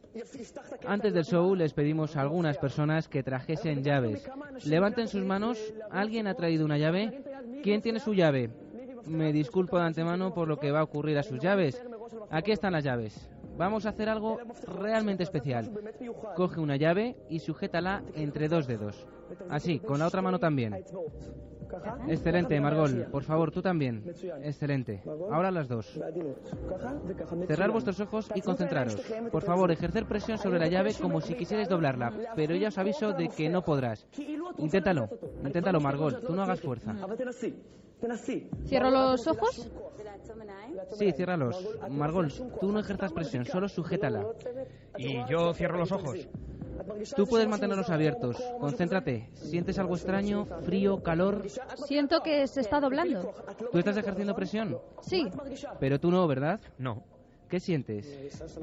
Antes del show les pedimos a algunas personas que trajesen llaves. Levanten sus manos. ¿Alguien ha traído una llave? ¿Quién tiene su llave? Me disculpo de antemano por lo que va a ocurrir a sus llaves. Aquí están las llaves. Vamos a hacer algo realmente especial. Coge una llave y sujétala entre dos dedos. Así, con la otra mano también. Excelente, Margol. Por favor, tú también. Excelente. Ahora las dos. Cerrar vuestros ojos y concentraros. Por favor, ejercer presión sobre la llave como si quisierais doblarla, pero ya os aviso de que no podrás. Inténtalo, Margol. Tú no hagas fuerza. ¿Cierro los ojos? Sí, ciérralos. Margol, tú no ejerzas presión, solo sujétala. ¿Y yo cierro los ojos? Tú puedes mantenerlos abiertos. Concéntrate. ¿Sientes algo extraño? ¿Frío? ¿Calor? Siento que se está doblando. ¿Tú estás ejerciendo presión? Sí. Pero tú no, ¿verdad? No. ¿Qué sientes?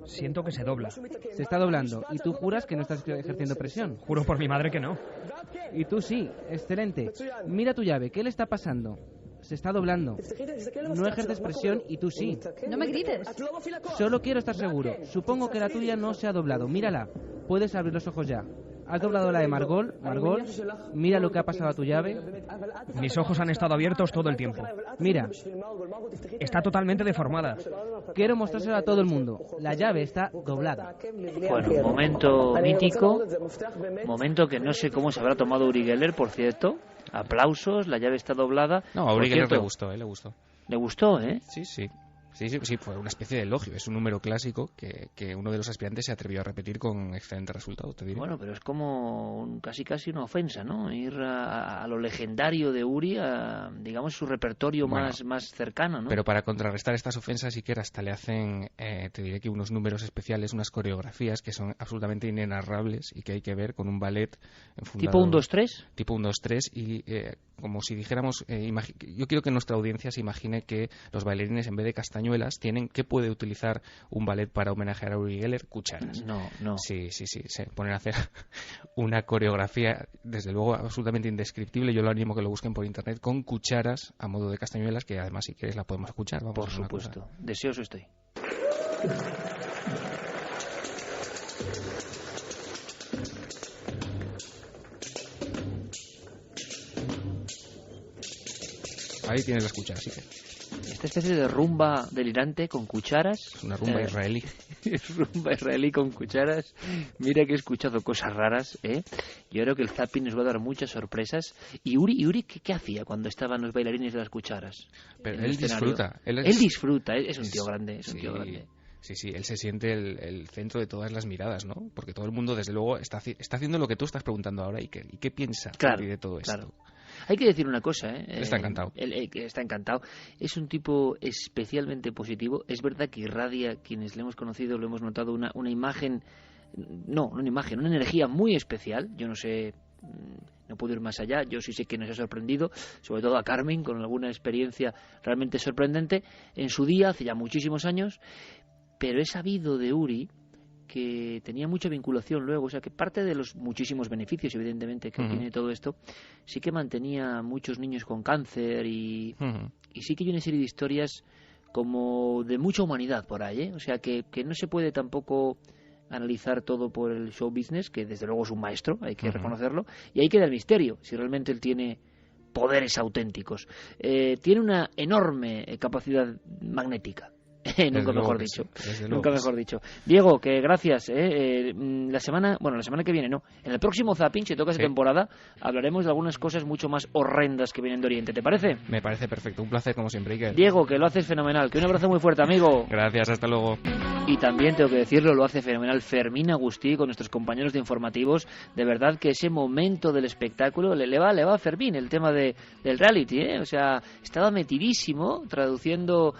Siento que se dobla. Se está doblando. ¿Y tú juras que no estás ejerciendo presión? Juro por mi madre que no. Y tú sí. Excelente. Mira tu llave. ¿Qué le está pasando? Se está doblando. No ejerces presión y tú sí. No me grites. Solo quiero estar seguro. Supongo que la tuya no se ha doblado. Mírala. Puedes abrir los ojos ya. ¿Has doblado la de Margol? Margol, mira lo que ha pasado a tu llave. Mis ojos han estado abiertos todo el tiempo. Mira. Está totalmente deformada. Quiero mostrárselo a todo el mundo. La llave está doblada. Bueno, momento mítico. Momento que no sé cómo se habrá tomado Uri Geller, por cierto. Aplausos, la llave está doblada. No, a Uri Geller le gustó, le gustó. ¿Le gustó, eh? Sí, fue una especie de elogio. Es un número clásico que uno de los aspirantes se atrevió a repetir con excelente resultado, te diré. Bueno, pero es como casi una ofensa, ¿no? Ir a lo legendario de Uri, a, digamos, su repertorio más cercano, ¿no? Pero para contrarrestar estas ofensas, sí que hasta le hacen, te diré que unos números especiales, unas coreografías que son absolutamente inenarrables y que hay que ver con un ballet enfundado. ¿Tipo 1-2-3? Tipo 1-2-3 y como si dijéramos, yo quiero que nuestra audiencia se imagine que los bailarines, en vez de castañuelas, tienen, ¿qué puede utilizar un ballet para homenajear a Uri Geller? Cucharas. No. Sí, se ponen a hacer una coreografía, desde luego, absolutamente indescriptible. Yo lo animo a que lo busquen por internet, con cucharas a modo de castañuelas, que además, si quieres, la podemos escuchar. Vamos, por supuesto. Deseoso estoy. Ahí tienes las cucharas, sí que. Esta especie de rumba delirante con cucharas. Es una rumba israelí. Es rumba israelí con cucharas. Mira que he escuchado cosas raras, ¿eh? Yo creo que el zapping nos va a dar muchas sorpresas. ¿Y Uri ¿qué hacía cuando estaban los bailarines de las cucharas? Pero él disfruta. Él disfruta, es un tío grande, tío grande. Sí, él se siente el centro de todas las miradas, ¿no? Porque todo el mundo, desde luego, está haciendo lo que tú estás preguntando ahora. ¿Y qué piensa de todo esto? Hay que decir una cosa, ¿eh? Está encantado. Está encantado. Es un tipo especialmente positivo. Es verdad que irradia, quienes le hemos conocido, lo hemos notado, una imagen... No, una imagen, una energía muy especial. Yo no sé... No puedo ir más allá. Yo sí sé que nos ha sorprendido, sobre todo a Carmen, con alguna experiencia realmente sorprendente en su día, hace ya muchísimos años. Pero he sabido de Uri que tenía mucha vinculación luego, o sea, que parte de los muchísimos beneficios, evidentemente, que tiene todo esto, sí que mantenía muchos niños con cáncer y sí que hay una serie de historias como de mucha humanidad por ahí, ¿eh? O sea, que no se puede tampoco analizar todo por el show business, que desde luego es un maestro, hay que reconocerlo, y ahí queda el misterio, si realmente él tiene poderes auténticos. Tiene una enorme capacidad magnética. Nunca mejor dicho. Nunca mejor dicho. Diego, que gracias. La semana que viene no. En el próximo Zapping, si toca esa temporada, hablaremos de algunas cosas mucho más horrendas que vienen de Oriente. ¿Te parece? Me parece perfecto. Un placer como siempre, Iker. Diego, que lo haces fenomenal. Que un abrazo muy fuerte, amigo. Gracias, hasta luego. Y también tengo que decirlo, lo hace fenomenal Fermín Agustí con nuestros compañeros de informativos. De verdad que ese momento del espectáculo le va a Fermín, el tema del reality, ¿eh? O sea, estaba metidísimo traduciendo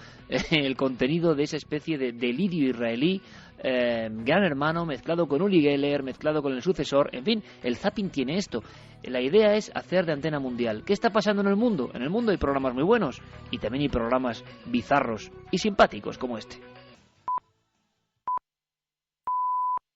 el contenido de esa especie de delirio israelí, Gran Hermano mezclado con Uri Geller, mezclado con el sucesor. En fin, el Zapping tiene esto. La idea es hacer de antena mundial. ¿Qué está pasando en el mundo? En el mundo hay programas muy buenos y también hay programas bizarros y simpáticos como este.